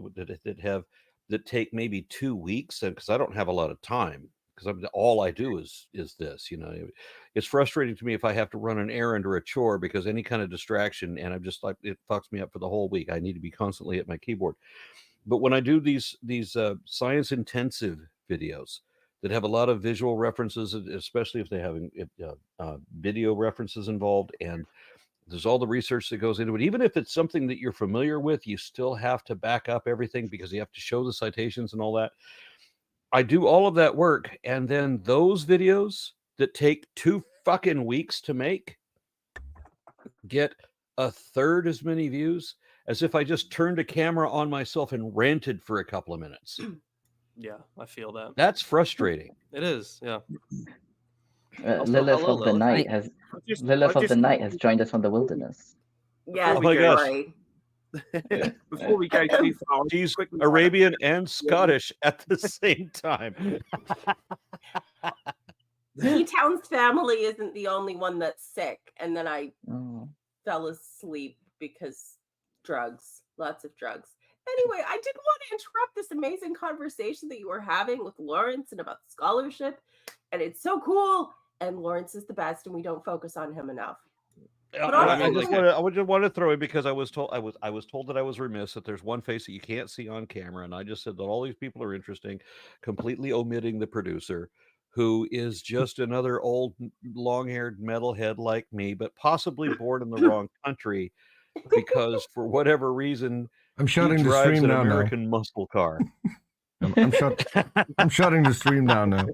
that take maybe 2 weeks, and because I don't have a lot of time, because all I do is this, it's frustrating to me if I have to run an errand or a chore, because any kind of distraction, and I'm just like, it fucks me up for the whole week. I need to be constantly at my keyboard. But when I do these science intensive videos that have a lot of visual references, especially if they have video references involved, and there's all the research that goes into it. Even if it's something that you're familiar with, you still have to back up everything because you have to show the citations and all that. I do all of that work, and then those videos that take 2 fucking weeks to make get a third as many views as if I just turned a camera on myself and ranted for a couple of minutes. Yeah, I feel that. That's frustrating. It is, yeah. Lilith of the Night has joined us from the wilderness. Yeah, oh my gosh. Before we go too far, she's Arabian and Scottish at the same time. Town's family isn't the only one that's sick, and then I fell asleep because drugs, lots of drugs. Anyway, I didn't want to interrupt this amazing conversation that you were having with Lawrence and about scholarship, and it's so cool. And Lawrence is the best, and we don't focus on him enough. I just want to throw in, because I was told that I was remiss, that there's one face that you can't see on camera, and I just said that all these people are interesting, completely omitting the producer, who is just another old long-haired metalhead like me, but possibly born in the wrong country, because for whatever reason I'm shutting the stream an down American now. muscle car. I'm shutting the stream down now.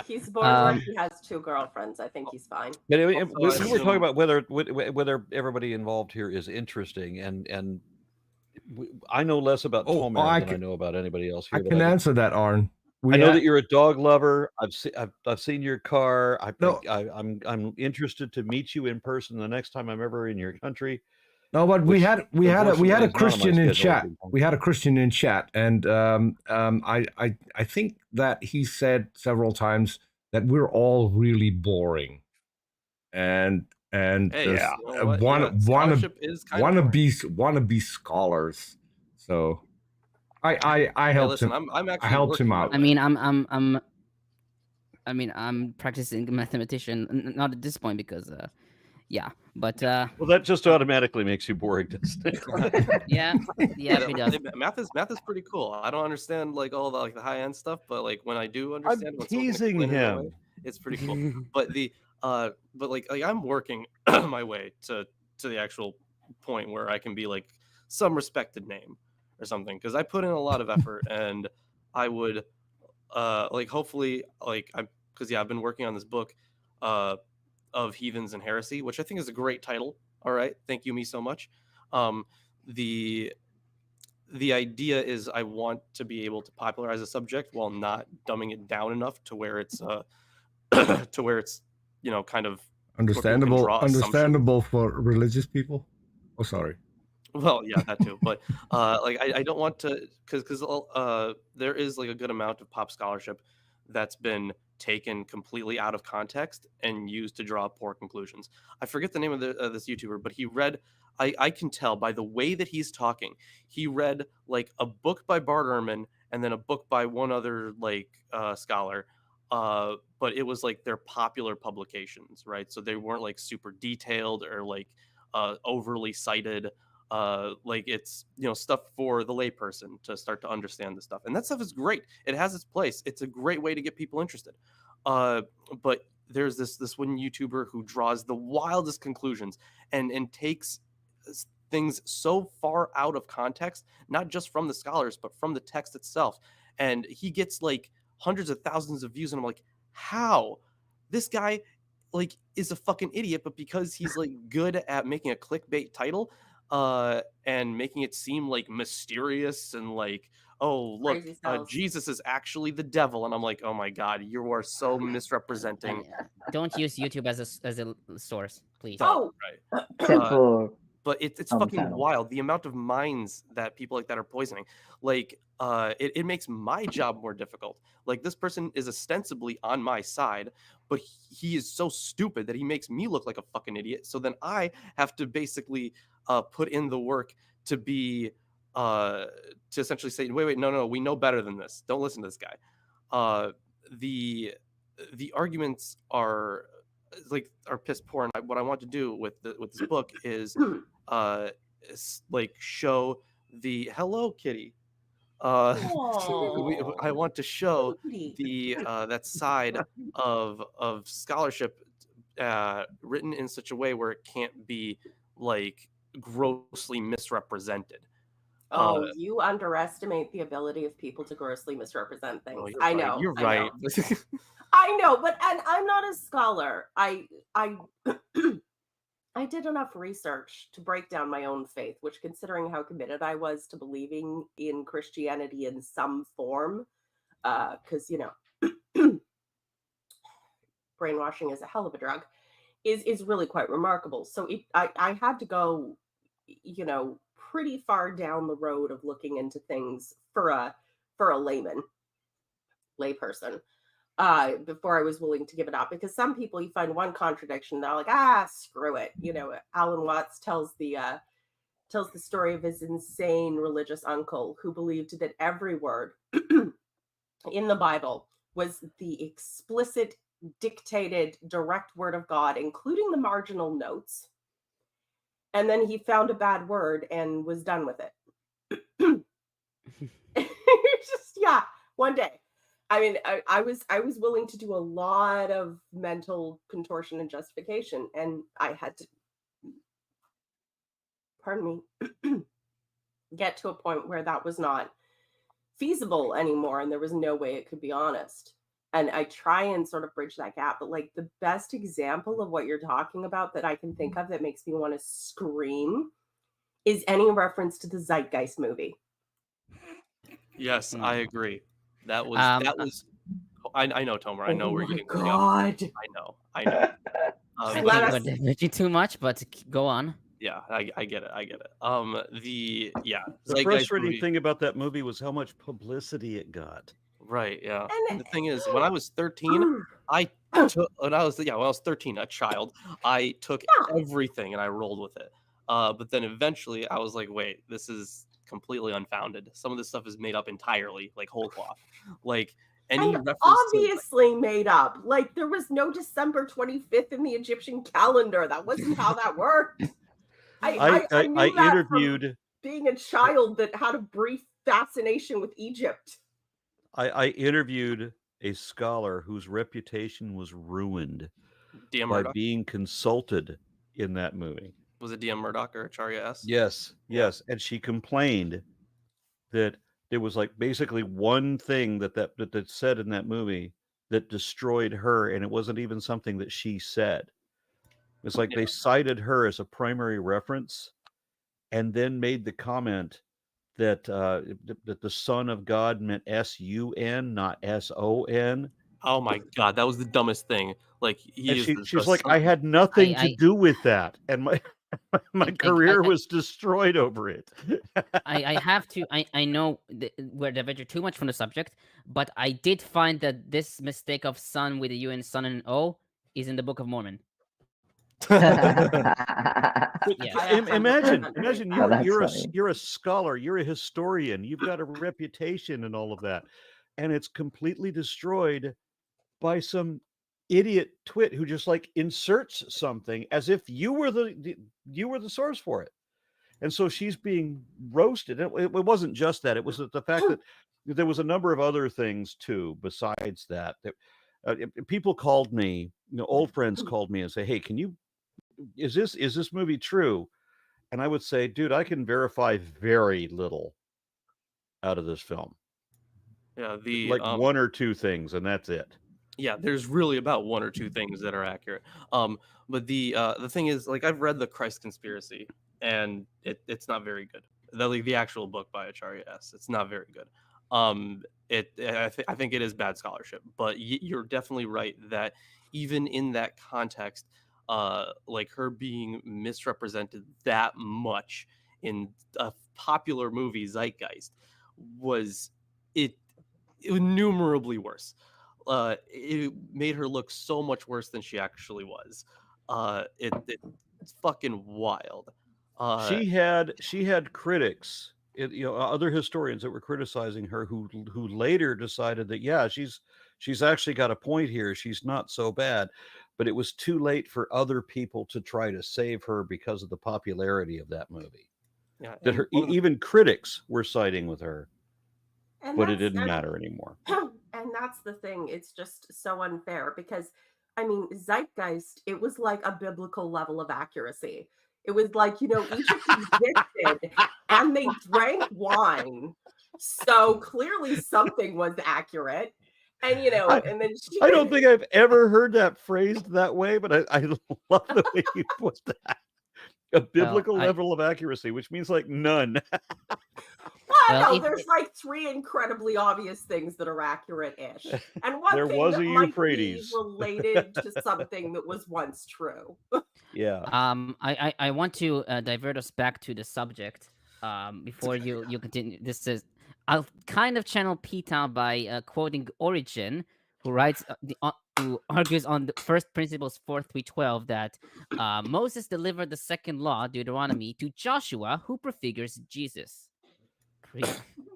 He's born where he has 2 girlfriends. I think he's fine. But anyway, we were talking about whether everybody involved here is interesting, and I know less about Tomer than I know about anybody else here. I can answer that, Arn. I know that you're a dog lover. I've seen your car. I'm interested to meet you in person the next time I'm ever in your country. No, but we had a Christian in chat. We had a Christian in chat, and I think that he said several times that we're all really boring, and wanna be scholars. So I helped him. I helped him out. I mean, I'm practicing mathematician, not at this point because but well, that just automatically makes you boring, doesn't it? yeah, it does. Math is pretty cool. I don't understand like all the high end stuff, but like when I do understand, I'm teasing him. It's pretty cool. But I'm working my way to the actual point where I can be like some respected name or something, because I put in a lot of effort, and I would hopefully I've been working on this book of Heathens and Heresy, which I think is a great title All right, thank you me so much. The idea is I want to be able to popularize a subject while not dumbing it down enough to where it's to where it's kind of understandable for religious people. Oh, sorry. Well, yeah, that too. But I don't want to, because there is like a good amount of pop scholarship that's been taken completely out of context and used to draw poor conclusions. I forget the name of this YouTuber, but he read. I can tell by the way that he's talking. He read like a book by Bart Ehrman and then a book by one other scholar. But it was like their popular publications, right? So they weren't like super detailed or like overly cited. Like it's stuff for the layperson to start to understand this stuff, and that stuff is great. It has its place. It's a great way to get people interested. But there's this one YouTuber who draws the wildest conclusions and takes things so far out of context, not just from the scholars but from the text itself, and he gets like hundreds of thousands of views, and I'm like, how? This guy like is a fucking idiot, but because he's like good at making a clickbait title and making it seem like mysterious and like, oh look, Jesus is actually the devil, and I'm like, oh my god, you are so misrepresenting. Don't use YouTube as a source, please. Oh, right. But it's fucking wild the amount of minds that people like that are poisoning. Like it makes my job more difficult. Like this person is ostensibly on my side, but he is so stupid that he makes me look like a fucking idiot. So then I have to basically put in the work to be to essentially say, wait, no, we know better than this. Don't listen to this guy. The arguments are piss poor, and what I want to do with this book is like show the hello kitty. I want to show the that side of scholarship written in such a way where it can't be like grossly misrepresented. You underestimate the ability of people to grossly misrepresent things. I know. You're right. I know, but and I'm not a scholar. I did enough research to break down my own faith, which, considering how committed I was to believing in Christianity in some form, because brainwashing is a hell of a drug, is really quite remarkable. So I had to go, pretty far down the road of looking into things for a layperson. Before I was willing to give it up, because some people, you find one contradiction, they're like, screw it. Alan Watts tells the story of his insane religious uncle who believed that every word in the Bible was the explicit, dictated, direct word of God, including the marginal notes. And then he found a bad word and was done with it. Just, one day. I mean, I was willing to do a lot of mental contortion and justification, and I had to, get to a point where that was not feasible anymore, and there was no way it could be honest. And I try and sort of bridge that gap, but like the best example of what you're talking about that I can think of that makes me want to scream is any reference to the Zeitgeist movie. Yes, I agree. That was I know, Tomer. I know where you're getting I know. I think it you too much, but go on. Yeah, I get it. The frustrating thing about that movie was how much publicity it got. Right. Yeah. And the thing is, when I was 13, when I was 13, a child, I took everything and I rolled with it. But then eventually, I was like, wait, this is completely unfounded. Some of this stuff is made up entirely, like whole cloth. Like any reference obviously made up. Like there was no December 25th in the Egyptian calendar. That wasn't how that worked. I interviewed being a child that had a brief fascination with Egypt. I interviewed a scholar whose reputation was ruined by being consulted in that movie. Was it DM Murdoch or Acharya S? Yes. And she complained that there was like basically one thing that said in that movie that destroyed her, and it wasn't even something that she said. It's like they cited her as a primary reference, and then made the comment that that the Son of God meant S-U-N, not S-O-N. Oh my God, that was the dumbest thing. Like She's like, I had nothing to do with that, and my career was destroyed over it. I have to. I know we're diverging too much from the subject, but I did find that this mistake of son with a U and son and an O is in the Book of Mormon. Imagine you're a scholar, you're a historian, you've got a reputation and all of that, and it's completely destroyed by some idiot twit who just like inserts something as if you were the source for it. And so she's being roasted. It wasn't just that. It was the fact that there was a number of other things too besides that. People called me, old friends called me and say, "Hey, is this movie true?" And I would say, "Dude, I can verify very little out of this film. Yeah, one or two things, and that's it." Yeah, there's really about one or two things that are accurate. But the thing is, like, I've read the Christ Conspiracy, and it's not very good. The actual book by Acharya S. It's not very good. I think it is bad scholarship, but you're definitely right that even in that context, like her being misrepresented that much in a popular movie zeitgeist was innumerably worse. It made her look so much worse than she actually was. It's fucking wild. She had critics, other historians that were criticizing her who later decided that, yeah, she's actually got a point here. She's not so bad, but it was too late for other people to try to save her because of the popularity of that movie. Yeah, that even critics were siding with her, but it didn't matter anymore. And that's the thing. It's just so unfair because, I mean, zeitgeist, it was like a biblical level of accuracy. It was like, Egypt existed and they drank wine. So clearly something was accurate. And, and then I don't think I've ever heard that phrased that way, but I love the way you put that. A biblical level of accuracy, which means like none. No, there's like three incredibly obvious things that are accurate-ish, and one thing that might be related to something that was once true. Yeah. I want to divert us back to the subject. Before you continue, I'll kind of channel Pita by quoting Origen, who writes who argues on the first principles 4:3:12 that Moses delivered the second law, Deuteronomy, to Joshua, who prefigures Jesus.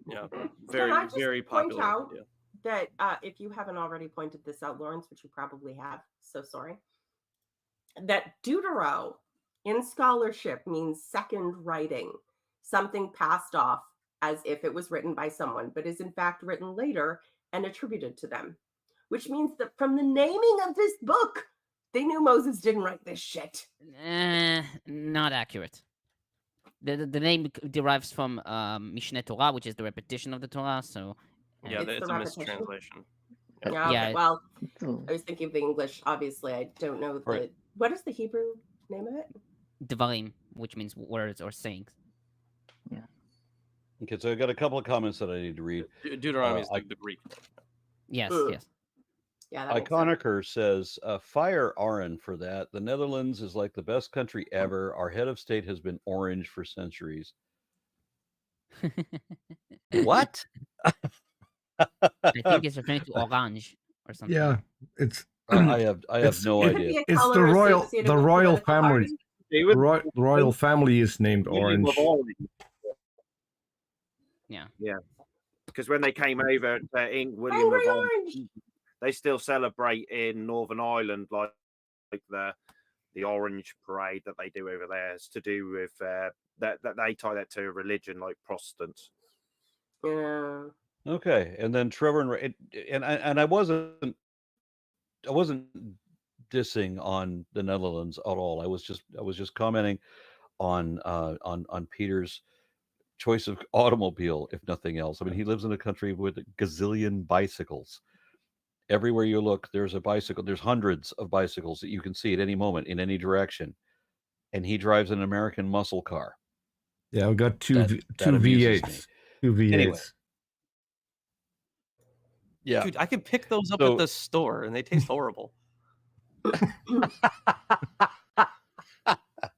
Yeah, very popular. Point out that if you haven't already pointed this out, Lawrence, which you probably have, so sorry, that Deutero in scholarship means second writing, something passed off as if it was written by someone, but is in fact written later and attributed to them, which means that from the naming of this book, they knew Moses didn't write this shit. Not accurate. The name derives from Mishneh Torah, which is the repetition of the Torah. So yeah, it's a mistranslation. Yeah. Okay. Well, I was thinking of the English. Obviously, I don't know what is the Hebrew name of it? Devarim, which means words or sayings. Yeah. Okay, so I got a couple of comments that I need to read. Deuteronomy is the Greek. Yes. Yeah, Iconoker says, fire Aaron for that. The Netherlands is like the best country ever. Our head of state has been orange for centuries. What? I think it's referring to orange or something. Yeah, it's. I have no idea. It's the royal family. The royal family is named Orange. Yeah. Because when they came over to William of Orange, they still celebrate in Northern Ireland like the Orange Parade that they do over there. It's to do with that they tie that to a religion like Protestants. Yeah. Okay, and then Trevor and I wasn't dissing on the Netherlands at all. I was just commenting on Peter's choice of automobile, if nothing else. I mean, he lives in a country with a gazillion bicycles. Everywhere you look, there's a bicycle. There's hundreds of bicycles that you can see at any moment in any direction. And he drives an American muscle car. Yeah, we got two that amuses me. V8s. Two V8s. Anyway. Yeah. Dude, I could pick those up at the store and they taste horrible.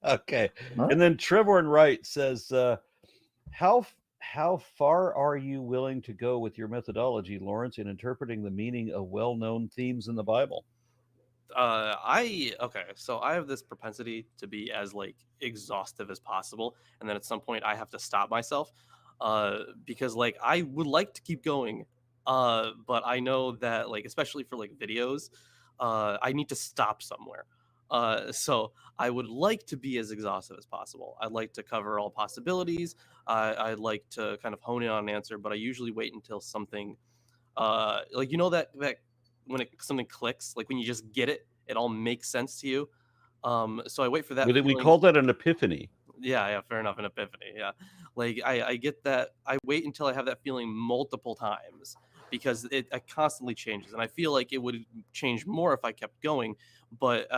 Okay. And then Trevor Wright says, how far are you willing to go with your methodology, Lawrence, in interpreting the meaning of well-known themes in the Bible? So I have this propensity to be as like exhaustive as possible, and then at some point I have to stop myself, because like I would like to keep going, but I know that like especially for like videos, I need to stop somewhere. So I would like to be as exhaustive as possible. I'd like to cover all possibilities. I'd like to kind of hone in on an answer, but I usually wait until something, like that when something clicks, like when you just get it, it all makes sense to you. So I wait for that. We call that an epiphany. Yeah, fair enough, an epiphany. Yeah, like I get that. I wait until I have that feeling multiple times because it constantly changes, and I feel like it would change more if I kept going. But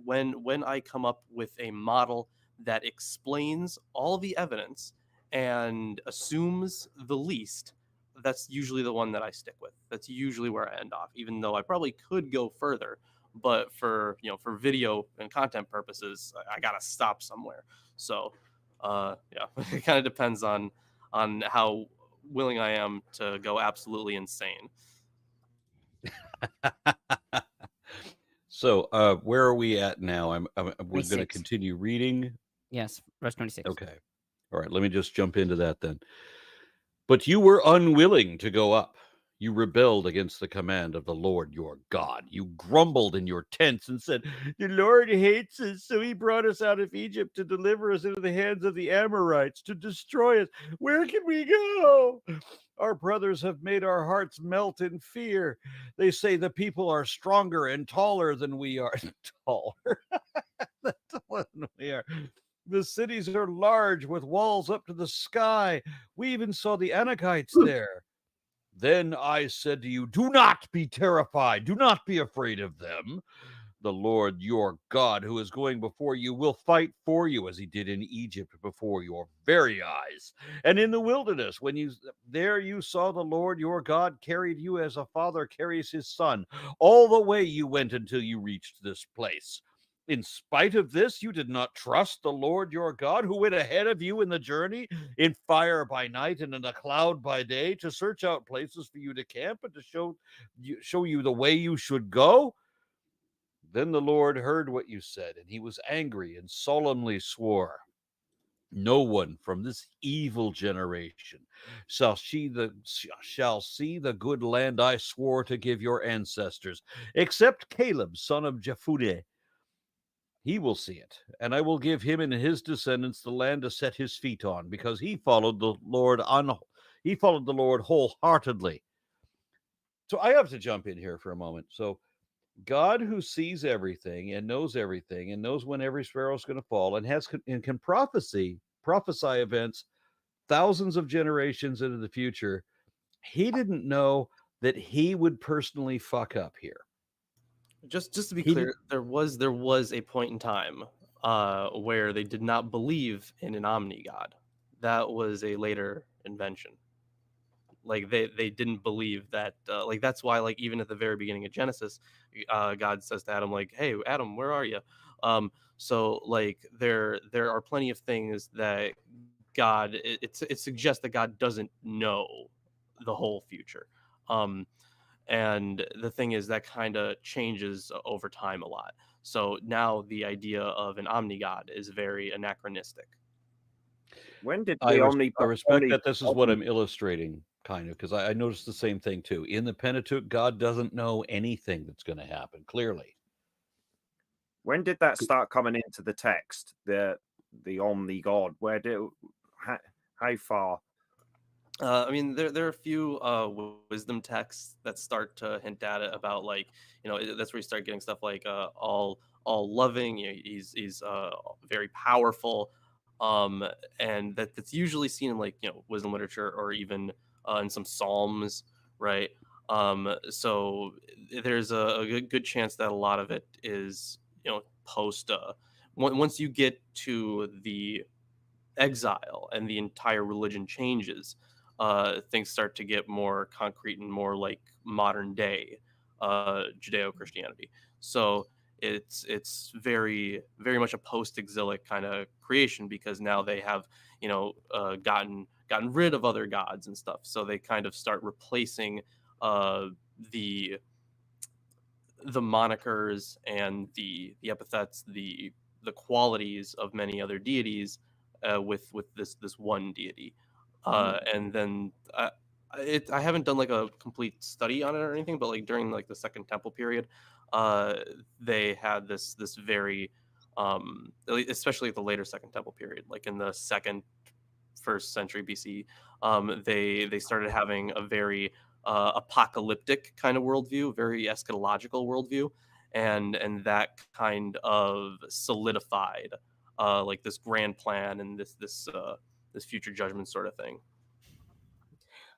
when I come up with a model that explains all the evidence and assumes the least, that's usually the one that I stick with. That's usually where I end off, even though I probably could go further. But for video and content purposes, I gotta stop somewhere. So it kind of depends on how willing I am to go absolutely insane. So where are we at now? We're going to 26. continue reading. Yes, verse 26. Okay. All right, let me just jump into that then. But you were unwilling to go up. You rebelled against the command of the Lord your God. You grumbled in your tents and said, the Lord hates us, so he brought us out of Egypt to deliver us into the hands of the Amorites, to destroy us. Where can we go? Our brothers have made our hearts melt in fear. They say the people are stronger and taller than we are. Taller than we are. The cities are large with walls up to the sky. We even saw the Anakites there. Then I said to you, do not be terrified. Do not be afraid of them. The Lord your God, who is going before you, will fight for you as he did in Egypt before your very eyes. And in the wilderness, when you saw the Lord your God carried you as a father carries his son, all the way you went until you reached this place. In spite of this, you did not trust the Lord your God, who went ahead of you in the journey, in fire by night and in a cloud by day, to search out places for you to camp and to show you the way you should go. Then the Lord heard what you said, and he was angry and solemnly swore, no one from this evil generation shall see the good land I swore to give your ancestors, except Caleb, son of Jephunneh. He will see it, and I will give him and his descendants the land to set his feet on, because he followed the Lord wholeheartedly. So I have to jump in here for a moment. So God, who sees everything and knows when every sparrow is going to fall, and can prophesy events thousands of generations into the future, he didn't know that he would personally fuck up here. Just to be clear, there was a point in time where they did not believe in an omni-God. That was a later invention. Like they didn't believe that. Like that's why, like even at the very beginning of Genesis, God says to Adam, like, "Hey, Adam, where are you?" So like there are plenty of things that God it suggests that God doesn't know the whole future. And the thing is that kind of changes over time a lot. So now the idea of an omni-God is very anachronistic. When did I respect that this is what I'm illustrating, kind of, because I noticed the same thing too. In the Pentateuch, God doesn't know anything that's going to happen, clearly. When did that start coming into the text, the omni-God? How far? I mean, there are a few wisdom texts that start to hint at it about, like, that's where you start getting stuff like all loving. He's very powerful, and that's usually seen in like wisdom literature or even in some psalms, right? So there's a good chance that a lot of it is, post. Once you get to the exile and the entire religion changes, things start to get more concrete and more like modern day Judeo-Christianity. So it's very very much a post-exilic kind of creation, because now they have gotten rid of other gods and stuff. So they kind of start replacing the monikers and the epithets, the qualities of many other deities with this one deity. And then I haven't done like a complete study on it or anything, but like during like the Second Temple period, they had this very especially at the later Second Temple period, like in the first century BC, they started having a very apocalyptic kind of worldview, very eschatological worldview, and that kind of solidified like this grand plan and this future judgment sort of thing.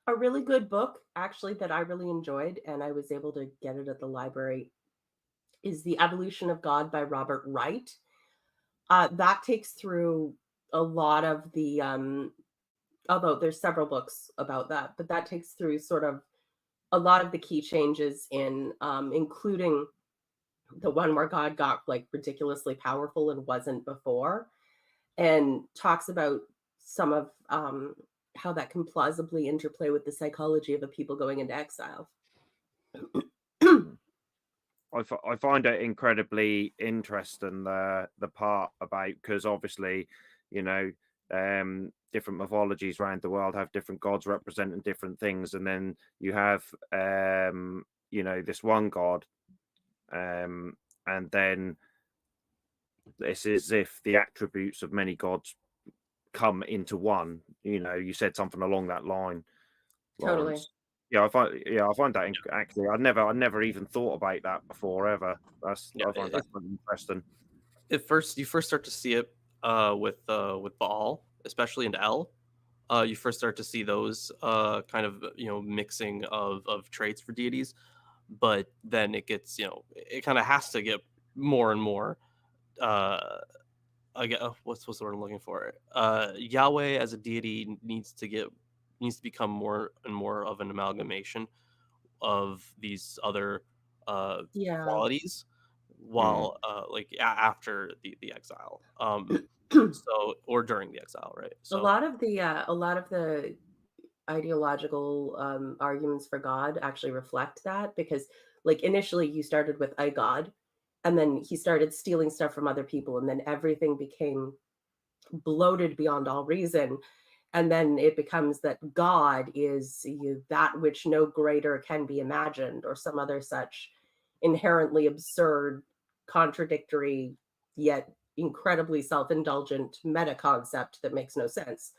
A really good book, actually, that I really enjoyed, and I was able to get it at the library, is The Evolution of God by Robert Wright. That takes through a lot of the, although there's several books about that, but that takes through sort of a lot of the key changes in, including the one where God got like ridiculously powerful and wasn't before, and talks about some of how that can plausibly interplay with the psychology of a people going into exile. I find it incredibly interesting, the part about, because obviously, different mythologies around the world have different gods representing different things, and then you have this one god, and then it's as if the attributes of many gods come into one. You said something along that line, Lawrence. Totally. I find that actually I never even thought about that before ever. I find that quite interesting. You first start to see it with Baal, especially in El. You first start to see those kind of mixing of traits for deities, but then it gets it kind of has to get more and more. What's the word I'm looking for? Yahweh as a deity needs to become more and more of an amalgamation of these other qualities, while after the exile, so, or during the exile, right? So a lot of the ideological arguments for God actually reflect that, because like initially you started with a god, and then he started stealing stuff from other people, and then everything became bloated beyond all reason, and then it becomes that God is that which no greater can be imagined, or some other such inherently absurd, contradictory, yet incredibly self-indulgent meta concept that makes no sense.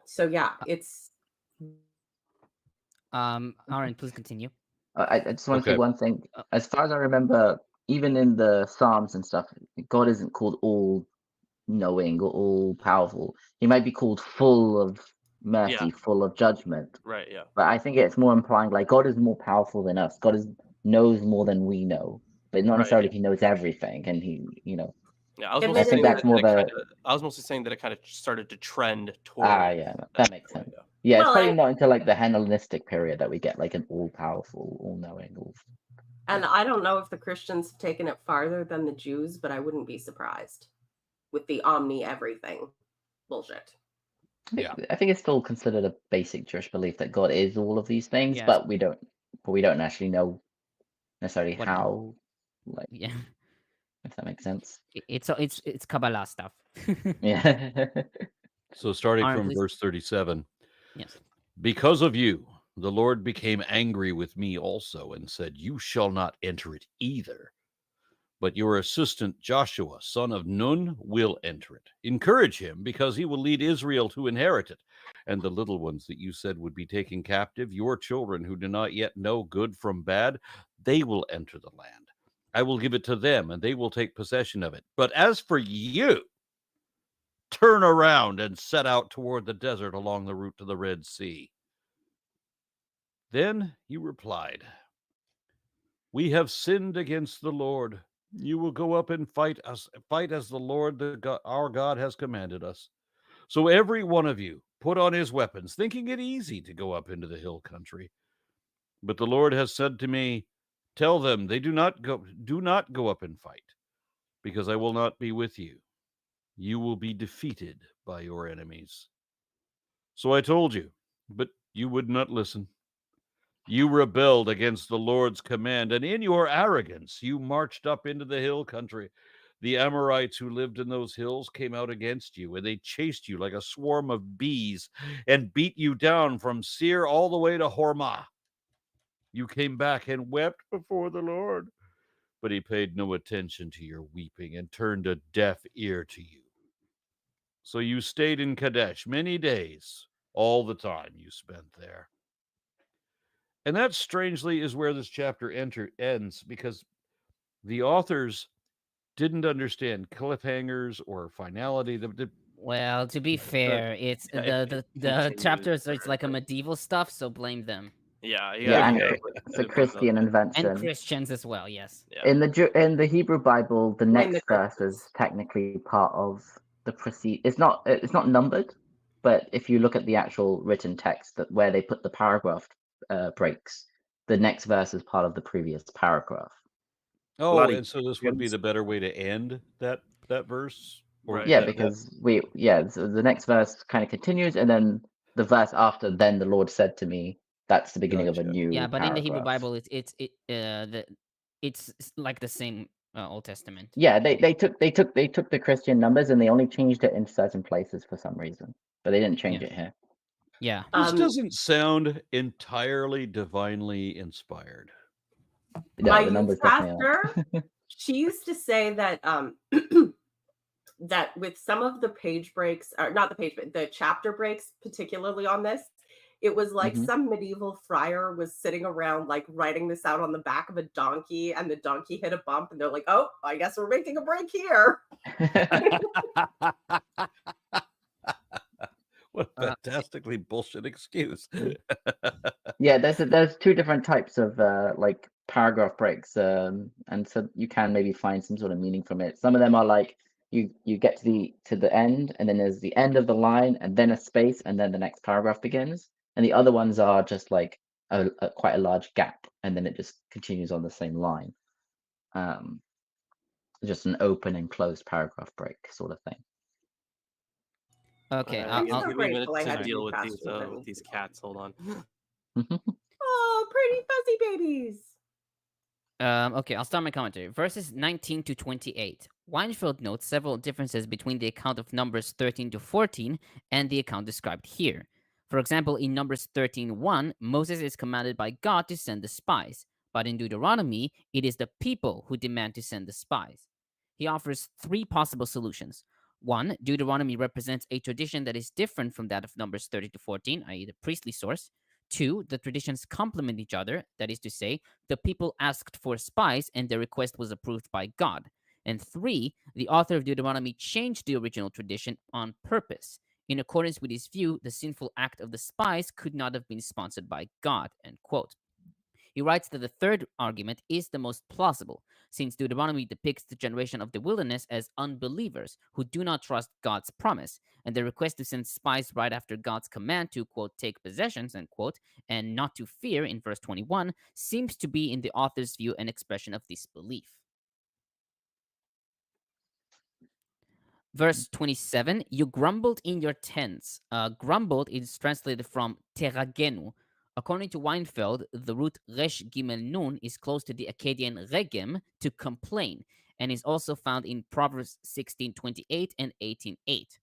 So yeah, it's Aaron, please continue. I just want to say one thing. As far as I remember, even in the Psalms and stuff, God isn't called all knowing or all powerful. He might be called full of mercy, full of judgment. Right, yeah. But I think it's more implying like God is more powerful than us. God knows more than we know, but not necessarily he knows everything, and he. Yeah, I was mostly saying that it kind of started to trend toward. That makes sense. Yeah, it's probably not until like the Hellenistic period that we get like an all-powerful, all-knowing. And I don't know if the Christians have taken it farther than the Jews, but I wouldn't be surprised with the omni-everything bullshit. Yeah, I think it's still considered a basic Jewish belief that God is all of these things, but we don't actually know necessarily how. Like, if that makes sense. It's Kabbalah stuff. Yeah. So starting from verse 37. Yes. Because of you, the Lord became angry with me also, and said, you shall not enter it either. But your assistant Joshua, son of Nun, will enter it. Encourage him, because he will lead Israel to inherit it. And the little ones that you said would be taken captive, your children who do not yet know good from bad, they will enter the land. I will give it to them, and they will take possession of it. But as for you, turn around and set out toward the desert along the route to the Red Sea. Then he replied, "We have sinned against the Lord. You will go up and fight as the Lord our God has commanded us. So every one of you put on his weapons, thinking it easy to go up into the hill country. But the Lord has said to me, tell them they do not go up and fight, because I will not be with you. You will be defeated by your enemies." So I told you, but you would not listen. You rebelled against the Lord's command, and in your arrogance you marched up into the hill country. The Amorites who lived in those hills came out against you, and they chased you like a swarm of bees and beat you down from Seir all the way to Hormah. You came back and wept before the Lord, but he paid no attention to your weeping and turned a deaf ear to you. So you stayed in Kadesh many days, all the time you spent there. And that, strangely, is where this chapter ends, because the authors didn't understand cliffhangers or finality. Well, to be fair, it's the chapters. It's like a medieval stuff, so blame them. Yeah, and it's a Christian invention, and Christians as well. Yes. Yeah. In the Hebrew Bible, the next verse is technically part of the precede. It's not numbered, but if you look at the actual written text, that where they put the paragraph breaks, the next verse is part of the previous paragraph. Oh, and so this would be the better way to end that verse? Right. Yeah, because so the next verse kind of continues, and then the verse after, then the Lord said to me, that's the beginning of a new but paragraph. in the Hebrew Bible, it's like the same Old Testament. Yeah, they took the Christian numbers and they only changed it in certain places for some reason, but they didn't change it here. Yeah, this doesn't sound entirely divinely inspired. No, the numbers pastor, she used to say that that with some of the page breaks, or not the page, but the chapter breaks, particularly on this, it was like some medieval friar was sitting around like writing this out on the back of a donkey, and the donkey hit a bump, and they're like, "Oh, I guess we're making a break here." What a fantastically bullshit excuse. Yeah, there's two different types of like paragraph breaks, and so you can maybe find some sort of meaning from it. Some of them are like you get to the end, and then there's the end of the line, and then a space, and then the next paragraph begins. And the other ones are just like a quite a large gap, and then it just continues on the same line. Just an open and closed paragraph break sort of thing. Okay, I'll give me a minute to deal with these cats. Hold on. Oh, pretty fuzzy babies. Okay, I'll start my commentary. Verses 19 to 28. Weinfeld notes several differences between the account of Numbers 13 to 14 and the account described here. For example, in Numbers 13:1, Moses is commanded by God to send the spies, but in Deuteronomy, it is the people who demand to send the spies. He offers three possible solutions. 1, Deuteronomy represents a tradition that is different from that of Numbers 30 to 14, i.e. the priestly source. 2, the traditions complement each other, that is to say, the people asked for spies and their request was approved by God. And 3, the author of Deuteronomy changed the original tradition on purpose. In accordance with his view, the sinful act of the spies could not have been sponsored by God, end quote. He writes that the third argument is the most plausible, since Deuteronomy depicts the generation of the wilderness as unbelievers who do not trust God's promise, and the request to send spies right after God's command to, quote, take possessions, end quote, and not to fear in verse 21 seems to be, in the author's view, an expression of this belief. Verse 27, you grumbled in your tents. Grumbled is translated from teragenu. According to Weinfeld, the root resh gimel nun is close to the Akkadian regem, to complain, and is also found in Proverbs 16:28 and 18:8.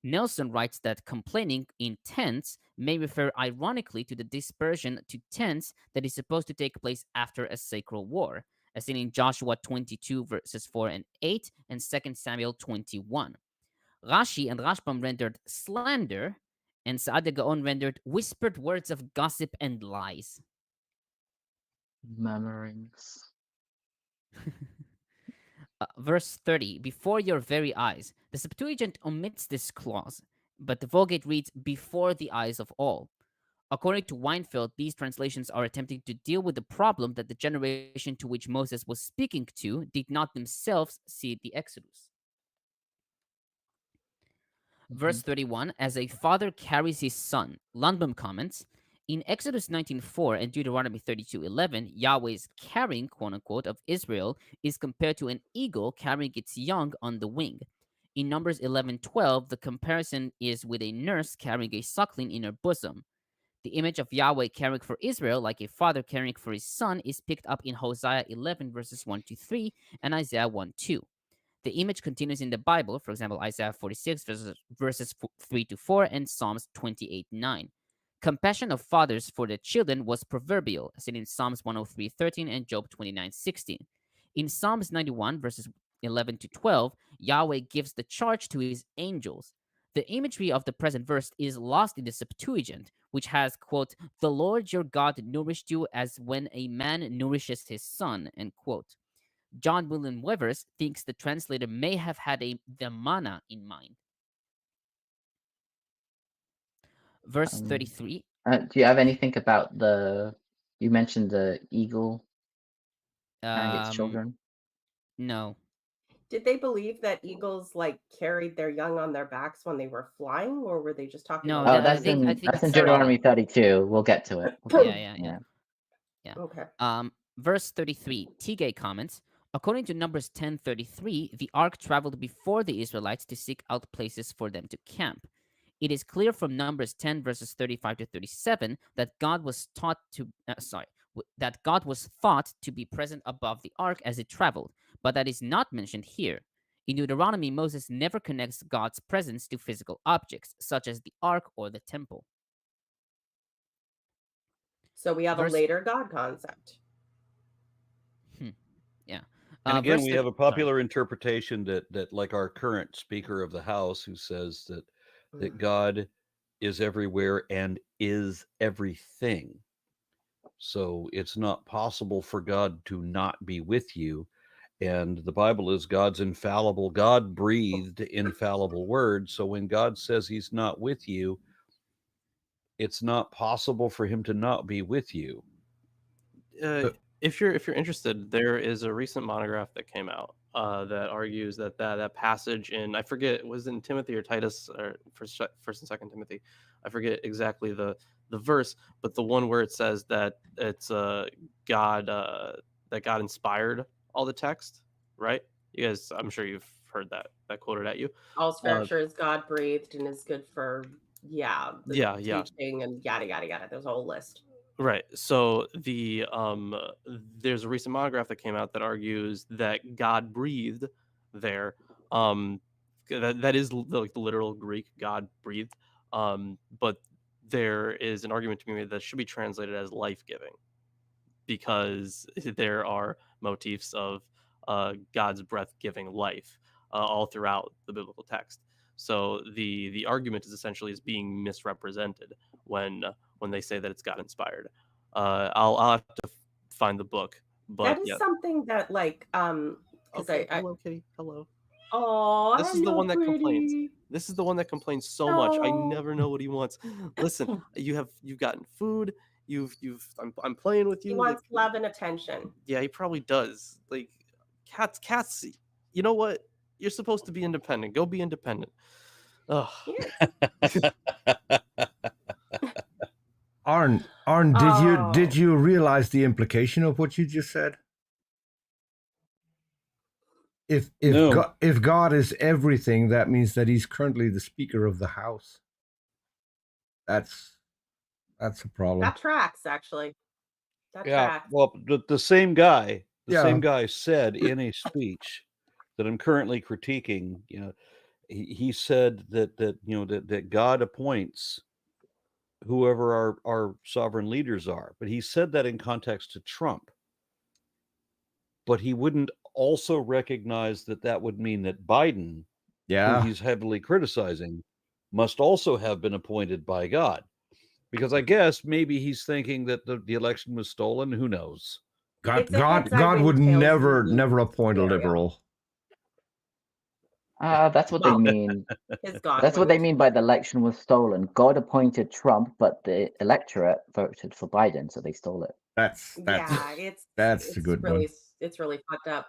Nelson writes that complaining in tents may refer ironically to the dispersion to tents that is supposed to take place after a sacred war, as seen in Joshua 22 verses 4 and 8 and 2 Samuel 21. Rashi and Rashbam rendered slander, and Sa'ad Gaon rendered whispered words of gossip and lies. Murmurings. Verse 30, before your very eyes. The Septuagint omits this clause, but the Vulgate reads, before the eyes of all. According to Weinfeld, these translations are attempting to deal with the problem that the generation to which Moses was speaking to did not themselves see the Exodus. Verse 31, as a father carries his son. Lundbom comments, in Exodus 19:4 and Deuteronomy 32:11, Yahweh's carrying, quote-unquote, of Israel is compared to an eagle carrying its young on the wing. In Numbers 11:12, the comparison is with a nurse carrying a suckling in her bosom. The image of Yahweh caring for Israel like a father caring for his son is picked up in Hosea 11 verses 1-3 and Isaiah 1:2. The image continues in the Bible, for example, Isaiah 46 verses 3-4 and Psalms 28:9. Compassion of fathers for their children was proverbial, as in Psalms 103:13 and Job 29:16. In Psalms 91 verses 11-12, Yahweh gives the charge to his angels. The imagery of the present verse is lost in the Septuagint, which has, quote, the Lord your God nourished you as when a man nourishes his son, end quote. John William Wevers thinks the translator may have had the manna in mind. Verse 33. Do you have anything about you mentioned the eagle and its children? No. Did they believe that eagles like carried their young on their backs when they were flying, or were they just talking? No, about that's in Deuteronomy 32. We'll get to it. Yeah. Okay. Verse 33. Tigay comments, according to Numbers 10:33, the ark traveled before the Israelites to seek out places for them to camp. It is clear from Numbers 10 verses 35-37 that God was thought to be present above the ark as it traveled, but that is not mentioned here. In Deuteronomy, Moses never connects God's presence to physical objects, such as the ark or the temple. So we have a later God concept. Yeah. And again, we have a popular interpretation that like our current Speaker of the House, who says that God is everywhere and is everything. So it's not possible for God to not be with you. And the Bible is God's infallible, God-breathed infallible word. So when God says he's not with you, it's not possible for him to not be with you. If you're interested, there is a recent monograph that came out that argues that passage in, I forget, was it in Timothy or Titus or First and Second Timothy, I forget exactly the verse, but the one where it says that it's God that God inspired all the text, right? You guys, I'm sure you've heard that quoted at you. All scripture is God breathed and is good for teaching and yada yada yada. There's a whole list. Right. So there's a recent monograph that came out that argues that God breathed there. That is like the literal Greek God breathed. But there is an argument to be made that should be translated as life-giving, because there are motifs of God's breath giving life all throughout the biblical text. So the argument is essentially being misrepresented when they say that it's God inspired. I'll have to find the book, but that is something that hello Kitty, hello. Oh, this is the one that complains. This is the one that complains so much. I never know what he wants. Listen, you've gotten food. I'm playing with you. He wants love and attention. Yeah, he probably does. Like cats. You know what? You're supposed to be independent. Go be independent. Oh. Yes. Arn, did you realize the implication of what you just said? If God is everything, that means that he's currently the Speaker of the House. That's a problem. That tracks, actually. That tracks. Well, the same guy, same guy said in a speech that I'm currently critiquing, he said that God appoints whoever our sovereign leaders are, but he said that in context to Trump. But he wouldn't also recognize that would mean that Biden, who he's heavily criticizing, must also have been appointed by God. Because I guess maybe he's thinking that the election was stolen. Who knows? God would never appoint a liberal. That's what they mean. His God That's what they vote. mean by the election was stolen. God appointed Trump, but the electorate voted for Biden, so they stole it. That's It's a good really one. it's really fucked up.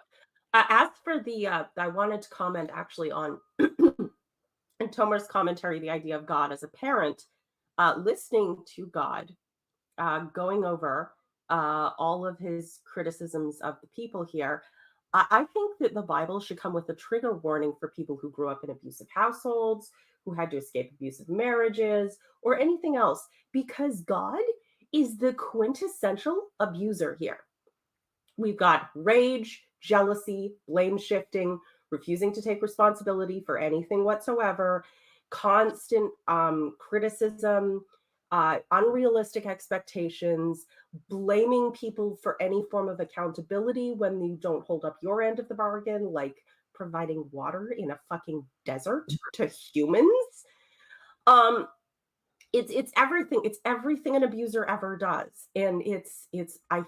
As for the I wanted to comment actually on in Tomer's commentary, the idea of God as a parent, listening to God, going over all of his criticisms of the people here. I think that the Bible should come with a trigger warning for people who grew up in abusive households, who had to escape abusive marriages, or anything else, because God is the quintessential abuser here. We've got rage, jealousy, blame shifting, refusing to take responsibility for anything whatsoever, constant criticism, unrealistic expectations, blaming people for any form of accountability when you don't hold up your end of the bargain, like providing water in a fucking desert to humans. It's everything. It's everything an abuser ever does, and I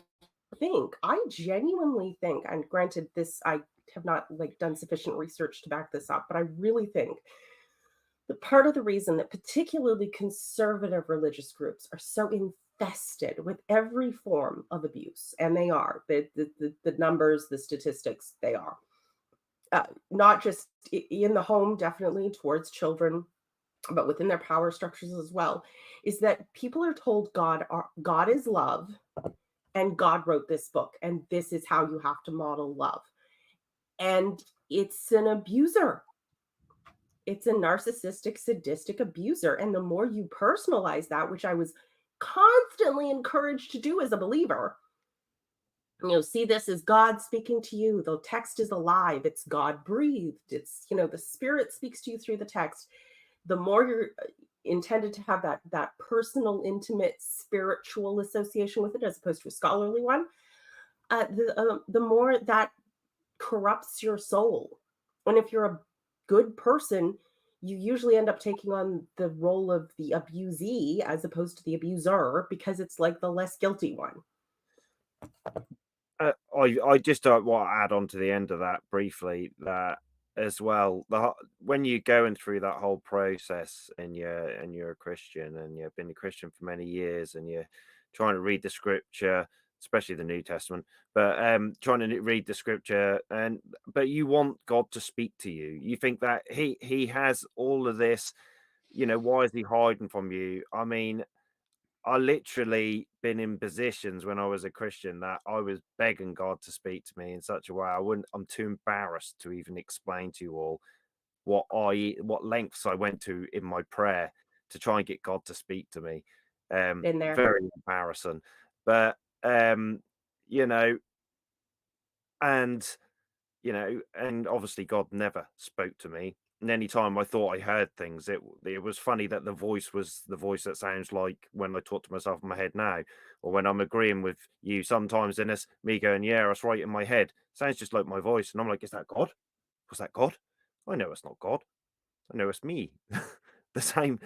genuinely think, and granted, this I have not done sufficient research to back this up, but I really think that part of the reason that particularly conservative religious groups are so infested with every form of abuse, and they are the numbers, the statistics, they are not just in the home, definitely towards children, but within their power structures as well, is that people are told God is love, and God wrote this book, and this is how you have to model love. And it's an abuser. It's a narcissistic, sadistic abuser. And the more you personalize that, which I was constantly encouraged to do as a believer, see this as God speaking to you. The text is alive. It's God breathed. It's, the Spirit speaks to you through the text. The more you're intended to have that personal, intimate, spiritual association with it, as opposed to a scholarly one, the more that corrupts your soul. And if you're a good person, you usually end up taking on the role of the abusee as opposed to the abuser, because it's like the less guilty one. I just want to add on to the end of that briefly, that as well, when you're going through that whole process and you're a Christian and you've been a Christian for many years and you're trying to read the scripture, especially the New Testament, but trying to read the scripture, but you want God to speak to you. You think that he has all of this, why is he hiding from you? I mean, I literally been in positions when I was a Christian that I was begging God to speak to me in such a way I'm too embarrassed to even explain to you all what lengths I went to in my prayer to try and get God to speak to me. Been there. Very embarrassing. But and and obviously God never spoke to me. And any time I thought I heard things, it was funny that the voice was the voice that sounds like when I talk to myself in my head now, or when I'm agreeing with you sometimes, and it's me going, yeah, that's right in my head. Sounds just like my voice. And I'm like, is that God? Was that God? I know it's not God. I know it's me. the same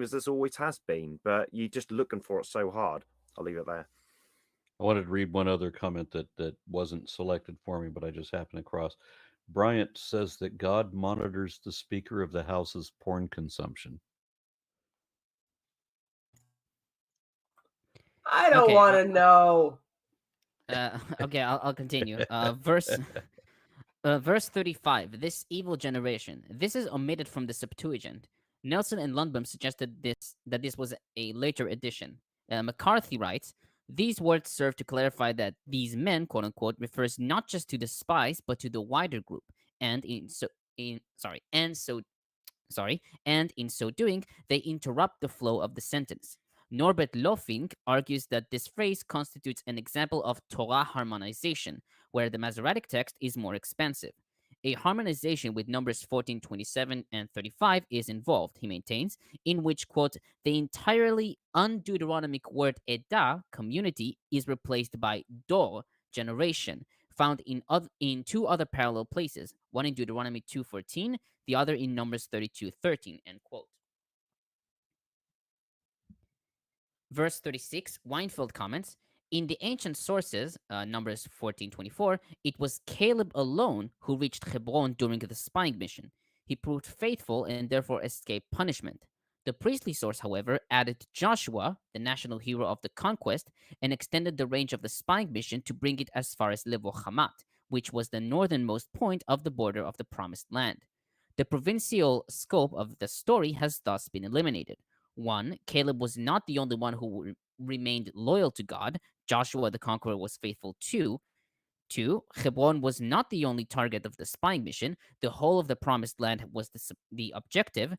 as this always has been, but you're just looking for it so hard. I'll leave it there. I wanted to read one other comment that wasn't selected for me, but I just happened across. Bryant says that God monitors the Speaker of the House's porn consumption. I don't want to know. Okay, I'll continue. Verse 35. This evil generation. This is omitted from the Septuagint. Nelson and Lundbom suggested that this was a later addition. McCarthy writes, these words serve to clarify that these men, quote unquote, refers not just to the spies but to the wider group, and in so doing, they interrupt the flow of the sentence. Norbert Lofink argues that this phrase constitutes an example of Torah harmonization, where the Masoretic text is more expansive. A harmonization with numbers 14, 27, and 35 is involved, he maintains, in which, quote, the entirely un-Deuteronomic word edah, community, is replaced by dor, generation, found in two other parallel places, one in Deuteronomy 2:14, the other in Numbers 32:13, end quote. Verse 36, Weinfeld comments, In the ancient sources, Numbers 14:24, it was Caleb alone who reached Hebron during the spying mission. He proved faithful and therefore escaped punishment. The priestly source, however, added Joshua, the national hero of the conquest, and extended the range of the spying mission to bring it as far as Levo Hamat, which was the northernmost point of the border of the Promised Land. The provincial scope of the story has thus been eliminated. 1. Caleb was not the only one who remained loyal to God. Joshua the Conqueror was faithful too. 2. Hebron was not the only target of the spying mission. The whole of the Promised Land was the objective.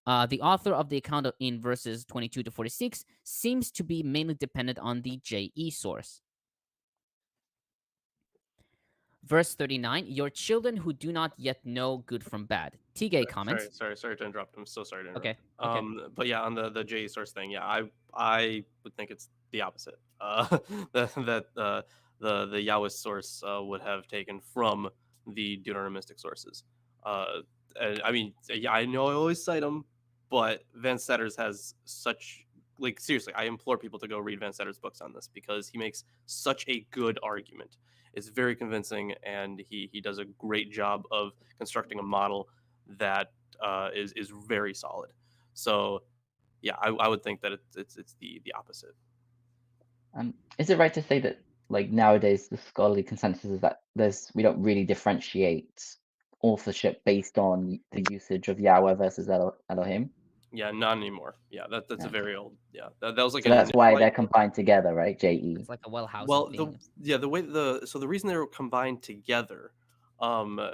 The author of the account in verses 22 to 46 seems to be mainly dependent on the JE source. Verse 39, your children who do not yet know good from bad. Tigay comments. Sorry to interrupt. I'm so sorry to interrupt. Okay. But yeah, on the JE source thing, yeah, I would think it's the opposite. That the Yahweh source would have taken from the Deuteronomistic sources. I mean, yeah, I know I always cite them, but Van Setter's has such, like, seriously, I implore people to go read Van Setter's books on this because he makes such a good argument. It's very convincing, and he does a great job of constructing a model that is very solid. So, yeah, I would think that it's the opposite. Is it right to say that, like, nowadays the scholarly consensus is that we don't really differentiate authorship based on the usage of Yahweh versus Elohim? Yeah, not anymore. Yeah, that's a very old. Yeah, that was like. So that's why they're combined together, right? JE. It's like a well-housed thing. The reason they were combined together,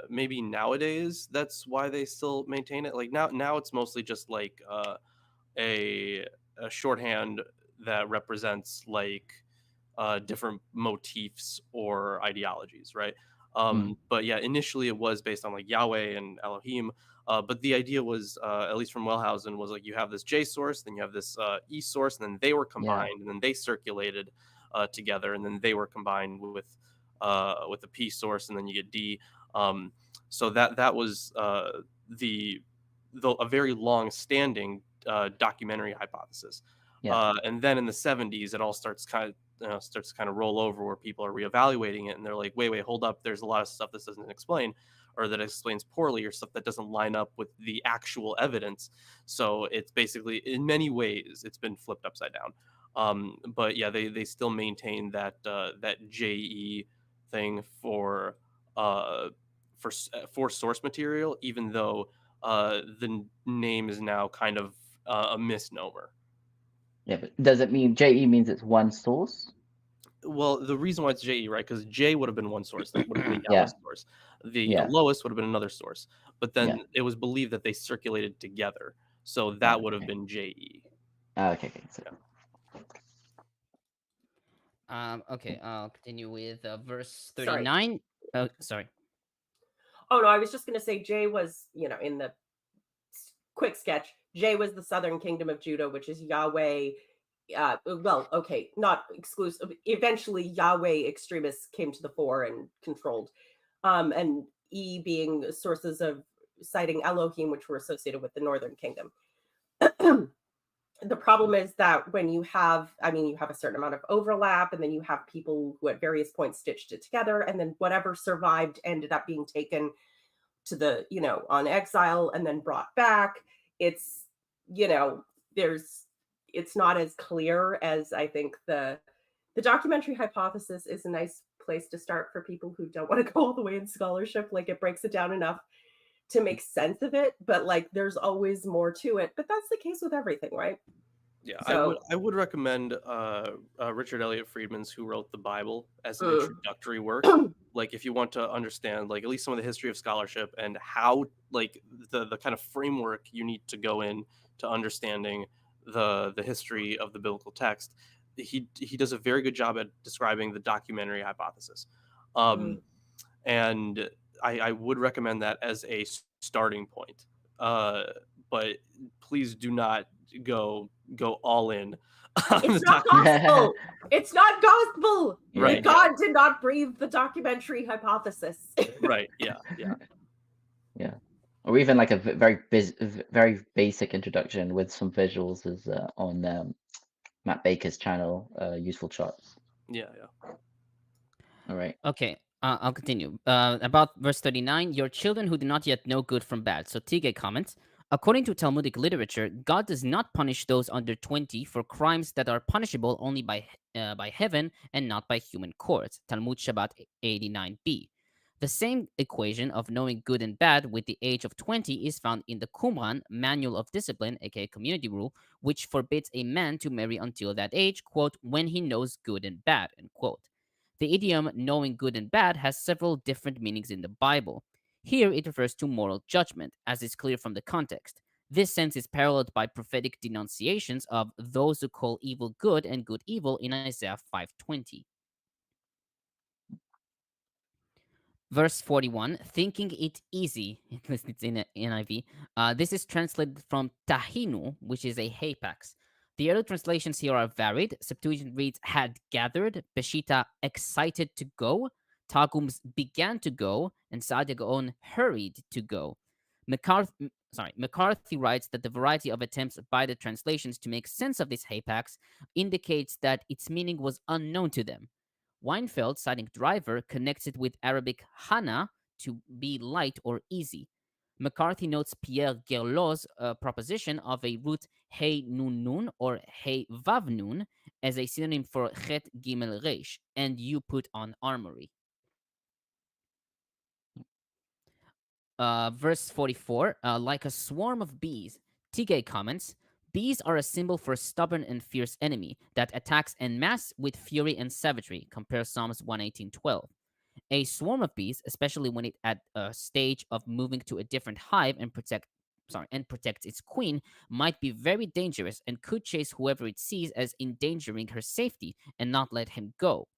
maybe nowadays that's why they still maintain it. Like now it's mostly just like a shorthand that represents like different motifs or ideologies, right? But yeah, initially it was based on like Yahweh and Elohim. But the idea was, at least from Wellhausen, was like you have this J source, then you have this E source, and then they were combined, and then they circulated together, and then they were combined with the P source, and then you get D. So that was a very long-standing documentary hypothesis. Yeah. And then in the 70s, it all starts to kind of roll over where people are reevaluating it, and they're like, wait, hold up, there's a lot of stuff this doesn't explain, or that explains poorly, or stuff that doesn't line up with the actual evidence. So it's basically, in many ways, it's been flipped upside down. But yeah, they still maintain that JE thing for source material, even though the name is now kind of a misnomer. Yeah, but does it mean JE means it's one source? Well, the reason why it's JE, right? Because J would have been one source, that would have been the Yahweh source. The lowest would have been another source, but then it was believed that they circulated together, so that would have been JE. Okay. So. Okay, I'll continue with verse 39. Sorry. Oh, no, I was just going to say J was, in the quick sketch, J was the southern kingdom of Judah, which is Yahweh. Not exclusive. Eventually, Yahweh extremists came to the fore and controlled. And E being sources of citing Elohim, which were associated with the northern kingdom. The problem is that when you have a certain amount of overlap, and then you have people who at various points stitched it together, and then whatever survived ended up being taken to the, on exile and then brought back. It's, it's not as clear as I think the documentary hypothesis is a nice place to start for people who don't want to go all the way in scholarship. Like, it breaks it down enough to make sense of it, but like there's always more to it. But that's the case with everything, right? Yeah, so, I would recommend Richard Elliott Friedman's Who Wrote the Bible as an introductory work. Like, if you want to understand, like, at least some of the history of scholarship and how, like, the kind of framework you need to go in to understanding the history of the biblical text, he does a very good job at describing the documentary hypothesis. And I would recommend that as a starting point. But please do not go all in. It's not gospel. It's not gospel. Right. God did not breathe the documentary hypothesis. Right. Yeah. Or even like a very basic introduction with some visuals is on Matt Baker's channel, Useful Charts. Yeah. All right. Okay, I'll continue. About verse 39, your children who do not yet know good from bad. So Tigay comments, according to Talmudic literature, God does not punish those under 20 for crimes that are punishable only by heaven and not by human courts. Talmud Shabbat 89b. The same equation of knowing good and bad with the age of 20 is found in the Qumran, Manual of Discipline, aka Community Rule, which forbids a man to marry until that age, quote, when he knows good and bad, end quote. The idiom knowing good and bad has several different meanings in the Bible. Here it refers to moral judgment, as is clear from the context. This sense is paralleled by prophetic denunciations of those who call evil good and good evil in Isaiah 5:20. Verse 41, thinking it easy, because it's in NIV. This is translated from tahinu, which is a hapax. The early translations here are varied. Septuagint reads, had gathered, Peshitta, excited to go, Targums, began to go, and Saadia Gaon, hurried to go. McCarthy writes that the variety of attempts by the translations to make sense of this hapax indicates that its meaning was unknown to them. Weinfeld, citing Driver, connects it with Arabic hana, to be light or easy. McCarthy notes Pierre Gerlot's proposition of a root hey nun nun or hey vav nun as a synonym for chet gimel resh, and you put on armory. Verse 44, like a swarm of bees, Tigay comments, bees are a symbol for a stubborn and fierce enemy that attacks en masse with fury and savagery. Compare Psalms 118:12. A swarm of bees, especially when it's at a stage of moving to a different hive and protects its queen, might be very dangerous and could chase whoever it sees as endangering her safety and not let him go.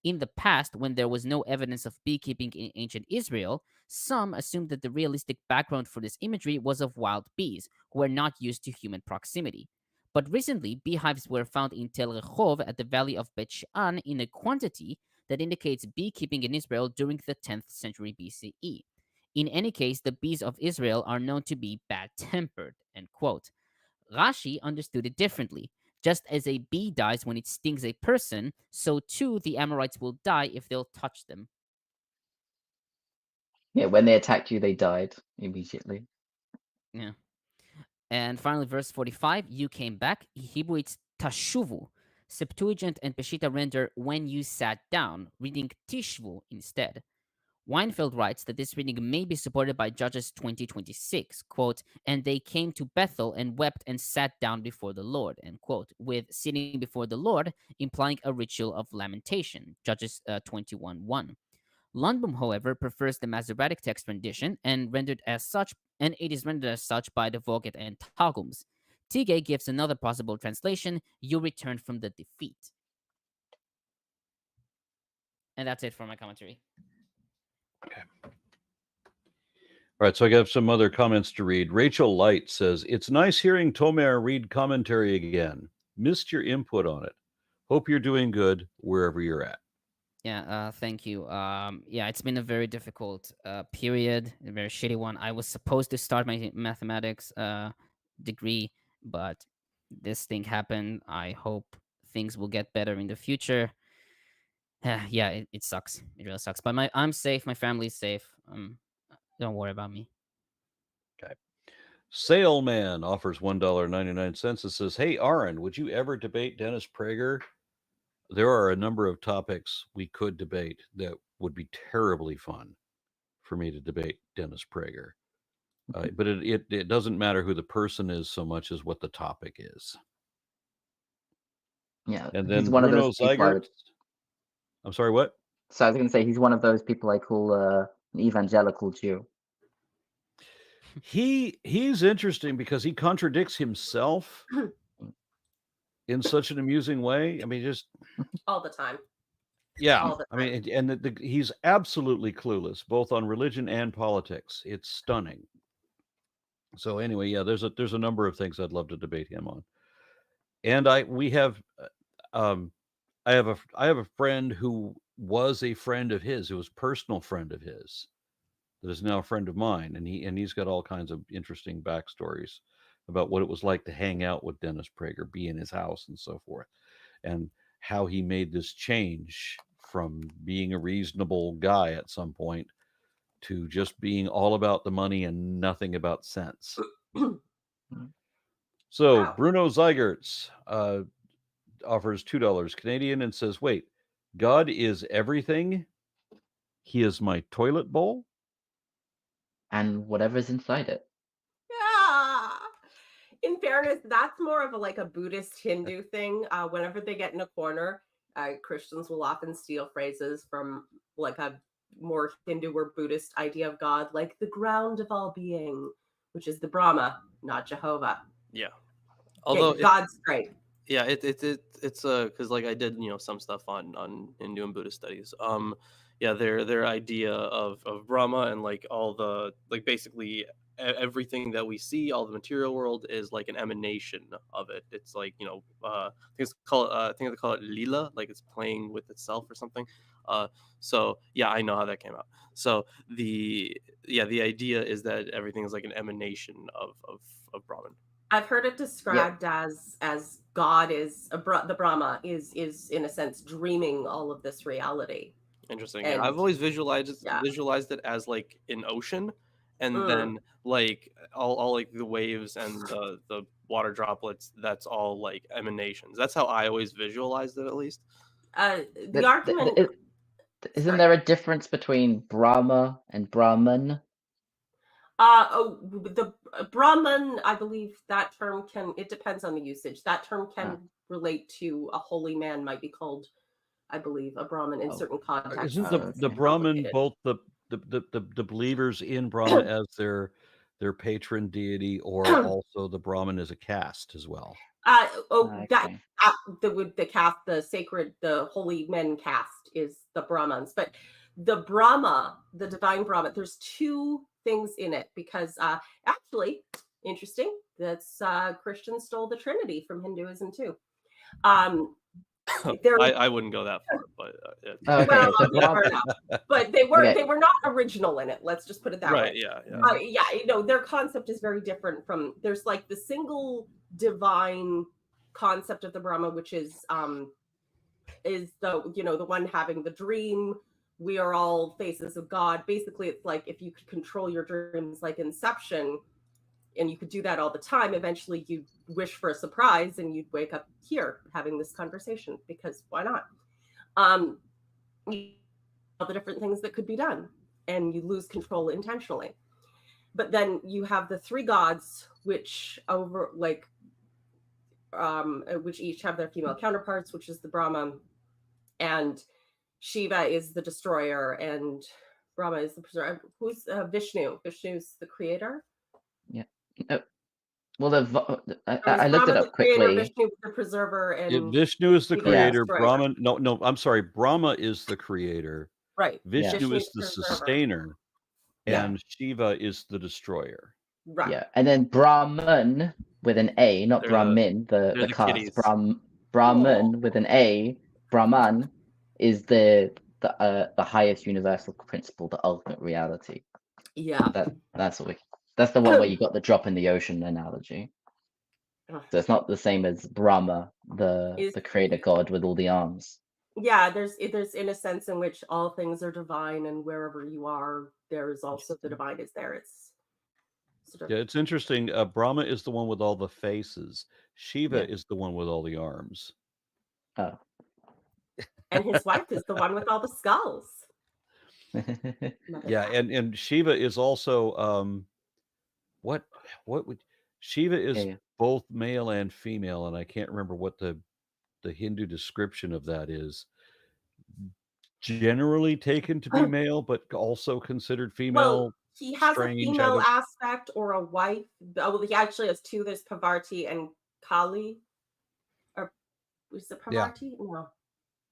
In the past, when there was no evidence of beekeeping in ancient Israel, some assumed that the realistic background for this imagery was of wild bees, who were not used to human proximity. But recently, beehives were found in Tel Rehov at the valley of Bet She'an in a quantity that indicates beekeeping in Israel during the 10th century BCE. In any case, the bees of Israel are known to be bad-tempered, end quote. Rashi understood it differently. Just as a bee dies when it stings a person, so too the Amorites will die if they'll touch them. Yeah, when they attacked you, they died immediately. Yeah. And finally, verse 45, you came back. Hebrew, it's tashuvu. Septuagint and Peshitta render when you sat down, reading tishvu instead. Weinfeld writes that this reading may be supported by Judges 20:26, quote, and they came to Bethel and wept and sat down before the Lord, end quote, with sitting before the Lord implying a ritual of lamentation, Judges 21:1. Lundbom, however, prefers the Masoretic text rendition and it is rendered as such by the Vulgate and Targums. Tigay gives another possible translation, you return from the defeat. And that's it for my commentary. Okay. All right, so I got some other comments to read. Rachel Light says, it's nice hearing Tomer read commentary again. Missed your input on it. Hope you're doing good wherever you're at. Yeah, thank you. Yeah, it's been a very difficult period, a very shitty one. I was supposed to start my mathematics degree, but this thing happened. I hope things will get better in the future. Yeah, it sucks. It really sucks. But I'm safe. My family's safe. Don't worry about me. Okay. Saleman offers $1.99 and says, hey, Aaron, would you ever debate Dennis Prager? There are a number of topics we could debate that would be terribly fun for me to debate Dennis Prager. But it doesn't matter who the person is so much as what the topic is. Yeah. And then he's one Bruno of those Zeigert. I'm sorry, what? So I was going to say he's one of those people I call an evangelical Jew. He's interesting because he contradicts himself in such an amusing way. I mean, just all the time. Yeah, all the time. I mean, and he's absolutely clueless both on religion and politics. It's stunning. So anyway, yeah, there's a number of things I'd love to debate him on. And I have a friend who was a friend of his, who was a personal friend of his, that is now a friend of mine, and he's got all kinds of interesting backstories about what it was like to hang out with Dennis Prager, be in his house, and so forth, and how he made this change from being a reasonable guy at some point to just being all about the money and nothing about sense. So Wow. Bruno Zeigertz offers $2 Canadian and says, wait, God is everything? He is my toilet bowl? And whatever's inside it. Yeah. In fairness, that's more of a Buddhist Hindu thing. Whenever they get in a corner, Christians will often steal phrases from like a more Hindu or Buddhist idea of God, like the ground of all being, which is the Brahma, not Jehovah. Yeah. Although God's great. Yeah, it's because like I did some stuff on Hindu and Buddhist studies. Yeah, their idea of Brahma and like all the like basically everything that we see, all the material world is like an emanation of it. It's like I think they call it lila, like it's playing with itself or something. So yeah, I know how that came out. So the idea is that everything is like an emanation of Brahman. I've heard it described as God is the Brahma is in a sense dreaming all of this reality. Interesting. And, I've always visualized it as like an ocean, and then like all like the waves and the water droplets. That's all like emanations. That's how I always visualized it, at least. The argument isn't there a difference between Brahma and Brahman? The Brahman, I believe that term it depends on the usage. That term can relate to a holy man, might be called, I believe, a Brahman in certain contexts. Isn't the Brahman both the believers in Brahma as their patron deity, or also the Brahman as a caste as well? The caste, the sacred, the holy men caste is the Brahmans, but the Brahma, the divine Brahma, there's two things in it, because actually, interesting, that's Christians stole the Trinity from Hinduism too. I wouldn't go that far, but but they were not original in it. Let's just put it that way. Yeah. Their concept is very different from. There's like the single divine concept of the Brahma, which is the one having the dream. We are all faces of God. Basically, it's like if you could control your dreams like Inception, and you could do that all the time, eventually you'd wish for a surprise and you'd wake up here having this conversation, because why not? All the different things that could be done, and you lose control intentionally. But then you have the three gods, which which each have their female counterparts, which is the Brahma, and Shiva is the destroyer, and Brahma is the preserver. Who's Vishnu? Vishnu's the creator. Yeah. Well, I looked it up quickly. Creator, Vishnu is the preserver, and Vishnu is the creator. Brahma, no, I'm sorry. Brahma is the creator. Right. Vishnu is the sustainer, and Shiva is the destroyer. Right. Yeah, and then Brahman with an A, not Brahmin, the caste. Brahman with an A, Brahman is the highest universal principle, the ultimate reality. Yeah. That's the one where you got the drop in the ocean analogy. So it's not the same as Brahma, the creator god with all the arms. Yeah, there's in a sense in which all things are divine, and wherever you are, there is also the divine is there. It's sort of... it's interesting. Brahma is the one with all the faces. Shiva is the one with all the arms. Oh. And his wife is the one with all the skulls. Yeah, and Shiva is also what would Shiva is both male and female, and I can't remember what the Hindu description of that is. Generally taken to be male, but also considered female. Well, he has a female aspect or a wife. Well, he actually has two. There's Pavarti and Kali. Or is it Pavarti? Yeah. No.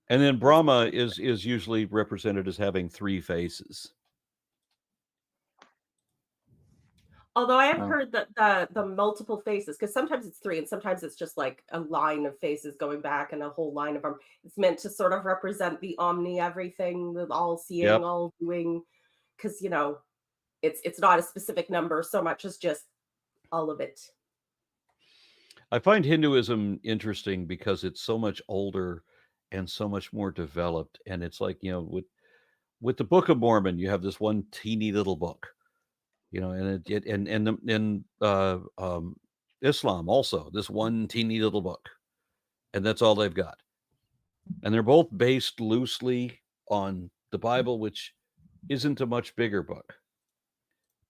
And then Brahma is usually represented as having three faces. Although I have heard that the multiple faces, because sometimes it's three and sometimes it's just like a line of faces going back and a whole line of them. It's meant to sort of represent the omni everything, the all seeing, all doing, because it's not a specific number so much as just all of it. I find Hinduism interesting because it's so much older and so much more developed. And it's like, with the Book of Mormon, you have this one teeny little book, and in Islam also, this one teeny little book, and that's all they've got. And they're both based loosely on the Bible, which isn't a much bigger book,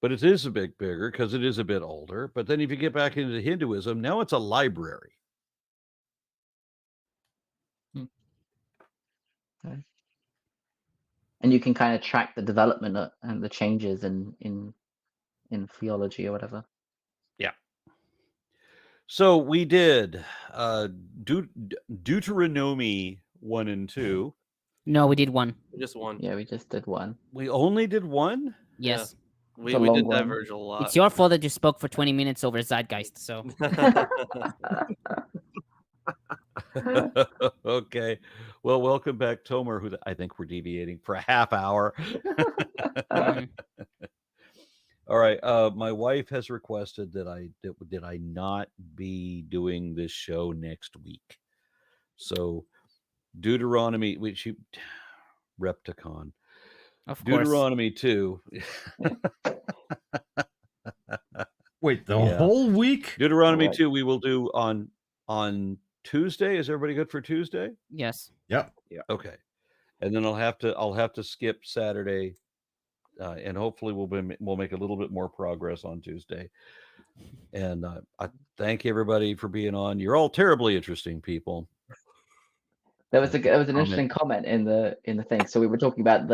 but it is a bit bigger because it is a bit older. But then if you get back into Hinduism, now it's a library. Okay. And you can kind of track the development and the changes in theology or whatever. Yeah. So we did Deuteronomy 1 and 2. No, we did one. Just one. Yeah, we just did one. We only did one? Yes. Yeah. We did diverge a lot. It's your fault that you spoke for 20 minutes over Zeitgeist, so. Okay. Well, welcome back, Tomer, who I think we're deviating for a half hour. All right. My wife has requested that I not be doing this show next week. So Deuteronomy, which you Repticon. Of course. Deuteronomy 2. Wait, the whole week? Deuteronomy 2 we will do on Tuesday. Is everybody good for Tuesday? Yes. Yep. Yeah. Okay. And then I'll have to skip Saturday, and hopefully we'll make a little bit more progress on Tuesday. And I thank everybody for being on. You're all terribly interesting people. There was an interesting comment in the thing. So we were talking about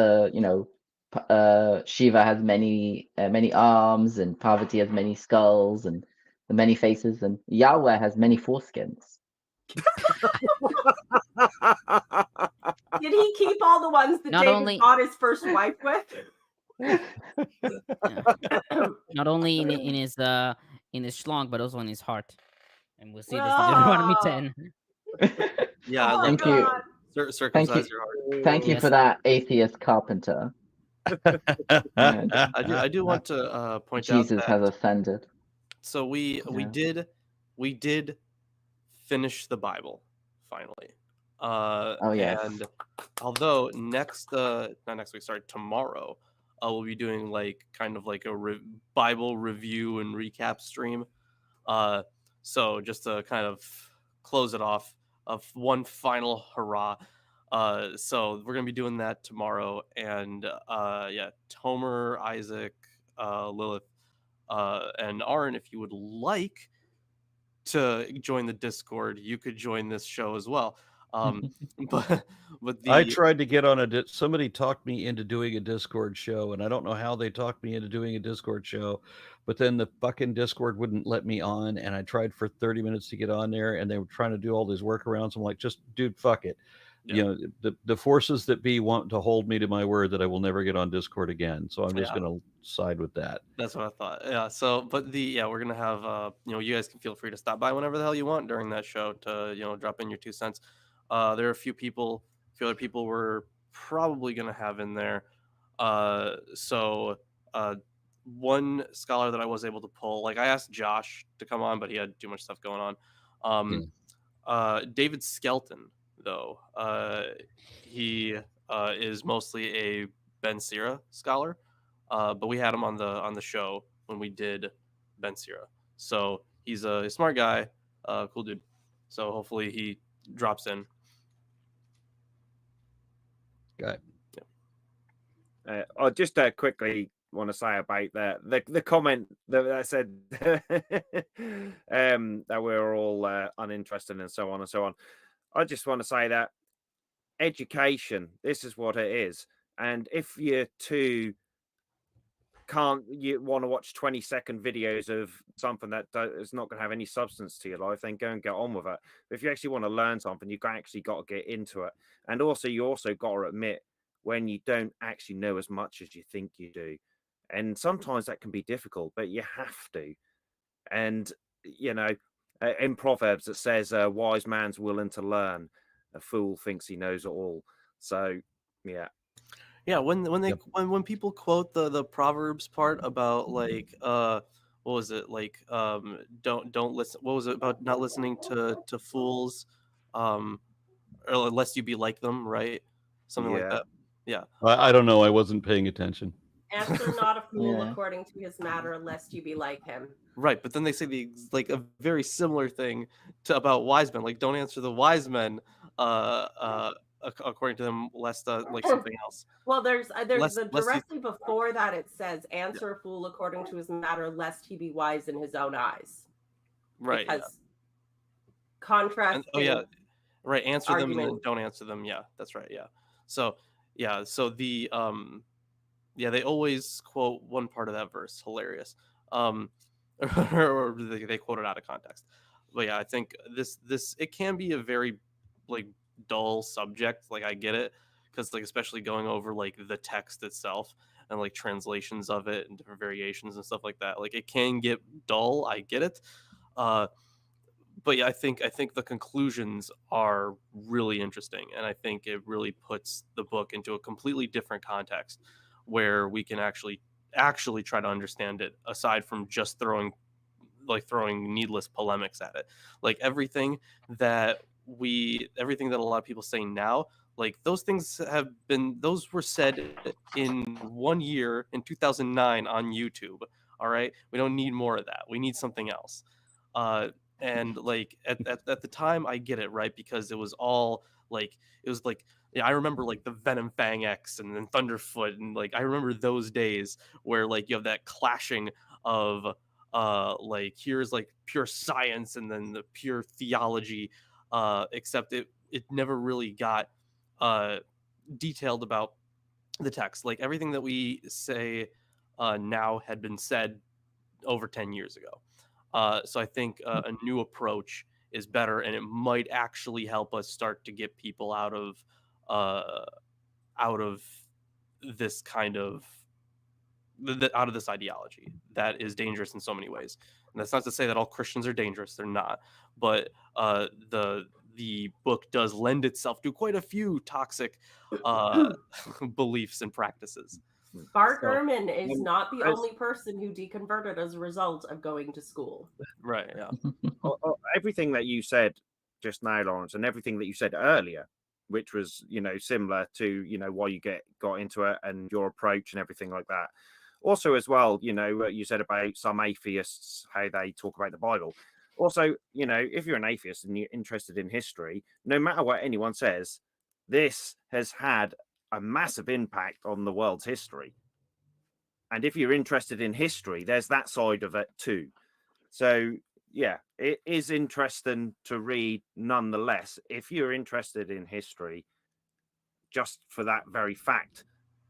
Shiva has many arms, and Parvati has many skulls, and the many faces, and Yahweh has many foreskins. Did he keep all the ones that David got his first wife with? Not only in his schlong, but also in his heart. And we'll see this in Deuteronomy 10. Yeah, thank you. Circumcise your heart. Thank you for that, atheist carpenter. I do want to point out that Jesus has ascended. So we did finish the Bible finally. Oh yes. And although tomorrow, we'll be doing kind of like a Bible review and recap stream. So just to kind of close it off of one final hurrah. So we're gonna be doing that tomorrow, and Tomer, Isaac, Lilith, and Aaron, if you would like to join the Discord, you could join this show as well. But I tried to get on somebody talked me into doing a Discord show, and I don't know how they talked me into doing a Discord show, but then the fucking Discord wouldn't let me on, and I tried for 30 minutes to get on there, and they were trying to do all these workarounds. I'm like, just dude, fuck it. Yeah. The forces that be want to hold me to my word that I will never get on Discord again. So I'm just going to side with that. That's what I thought. Yeah. So, but we're going to have, you guys can feel free to stop by whenever the hell you want during that show to, drop in your 2 cents. There are a few other people we're probably going to have in there. So one scholar that I was able to pull, I asked Josh to come on, but he had too much stuff going on. David Skelton, though, he is mostly a Ben Sira scholar, but we had him on the show when we did Ben Sira. So he's a smart guy, cool dude. So hopefully he drops in. Okay. Yeah. I just quickly want to say about the comment that I said that we're all uninterested and so on and so on. I just want to say that education, this is what it is. And if you want to watch 20-second videos of something that is not going to have any substance to your life, then go and get on with it. But if you actually want to learn something, you've actually got to get into it. And also, you also got to admit when you don't actually know as much as you think you do. And sometimes that can be difficult, but you have to. And, in Proverbs, it says, a wise man's willing to learn. A fool thinks he knows it all. So, yeah. Yeah, when people quote the Proverbs part about what was it, don't listen, what was it about not listening to fools, or lest you be like them, right? Something like that. Yeah. I don't know. I wasn't paying attention. Answer not a fool according to his matter, lest you be like him. Right, but then they say like a very similar thing about wise men. Like, don't answer the wise men, according to them, lest like something else. Well, there's directly before that it says, answer a fool according to his matter, lest he be wise in his own eyes. Right. Because contrast. Right. Answer them and then don't answer them. Yeah, that's right. Yeah. So the they always quote one part of that verse. Hilarious. Or they quote it out of context. But yeah, I think this it can be a very like dull subject. Like, I get it, because like especially going over like the text itself and like translations of it and different variations and stuff like that. Like, it can get dull. I get it. But yeah, I think the conclusions are really interesting, and I think it really puts the book into a completely different context where we can actually try to understand it, aside from just throwing needless polemics at it. Like, everything that a lot of people say now, like those were said in 1 year in 2009 on YouTube. All right, we don't need more of that. We need something else. And like at the time, I get it, right? Because it was all like, I remember like the Venom Fang X and then Thunderfoot, and like I remember those days where like you have that clashing of like here's like pure science and then the pure theology, except it never really got detailed about the text. Like, everything that we say now had been said over 10 years ago. So I think a new approach is better, and it might actually help us start to get people out of this kind of out of this ideology that is dangerous in so many ways. And that's not to say that all Christians are dangerous; they're not. But the book does lend itself to quite a few toxic beliefs and practices. Bart Ehrman is not the only person who deconverted as a result of going to school. Right, yeah. Everything that you said just now, Lawrence, and everything that you said earlier, which was, similar to, why you got into it and your approach and everything like that. Also, as well, you said about some atheists, how they talk about the Bible. Also, if you're an atheist and you're interested in history, no matter what anyone says, this has had a massive impact on the world's history. And if you're interested in history, there's that side of it too. So yeah, it is interesting to read nonetheless. If you're interested in history, just for that very fact,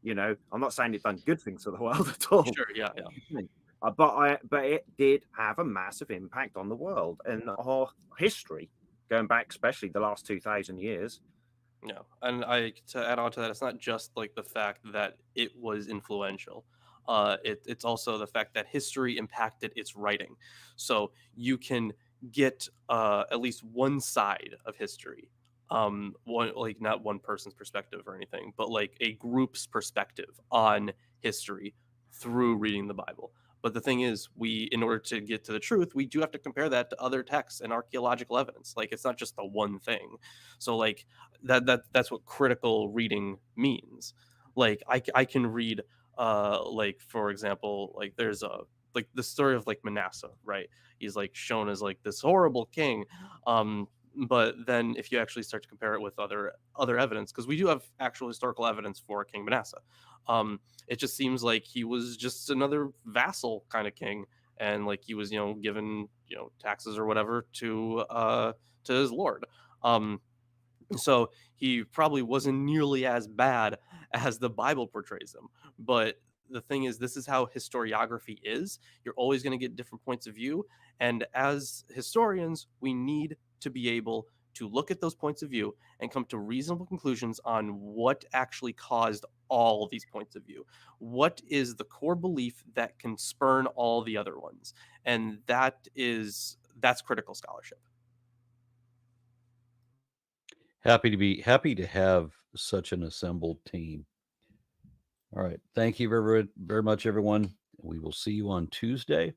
I'm not saying it's done good things for the world at all. Sure, yeah. But it did have a massive impact on the world and our history, going back especially the last 2,000 years. Yeah, and to add on to that, it's not just like the fact that it was influential. It's also the fact that history impacted its writing. So you can get at least one side of history, not one person's perspective or anything, but like a group's perspective on history through reading the Bible. But the thing is, in order to get to the truth, we do have to compare that to other texts and archaeological evidence. Like, it's not just the one thing. So like that's what critical reading means. Like, I can read like, for example, like there's like the story of like Manasseh, right? He's like shown as like this horrible king. But then if you actually start to compare it with other evidence, because we do have actual historical evidence for King Manasseh, it just seems like he was just another vassal kind of king, and like he was given taxes or whatever to his lord. So he probably wasn't nearly as bad as the Bible portrays him. But the thing is, this is how historiography is. You're always going to get different points of view, and as historians, we need to be able to look at those points of view and come to reasonable conclusions on what actually caused all these points of view. What is the core belief that can spurn all the other ones? And that's critical scholarship. Happy to have such an assembled team. All right. Thank you very, very much, everyone. We will see you on Tuesday.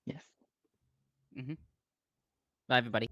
Yes. Bye, everybody.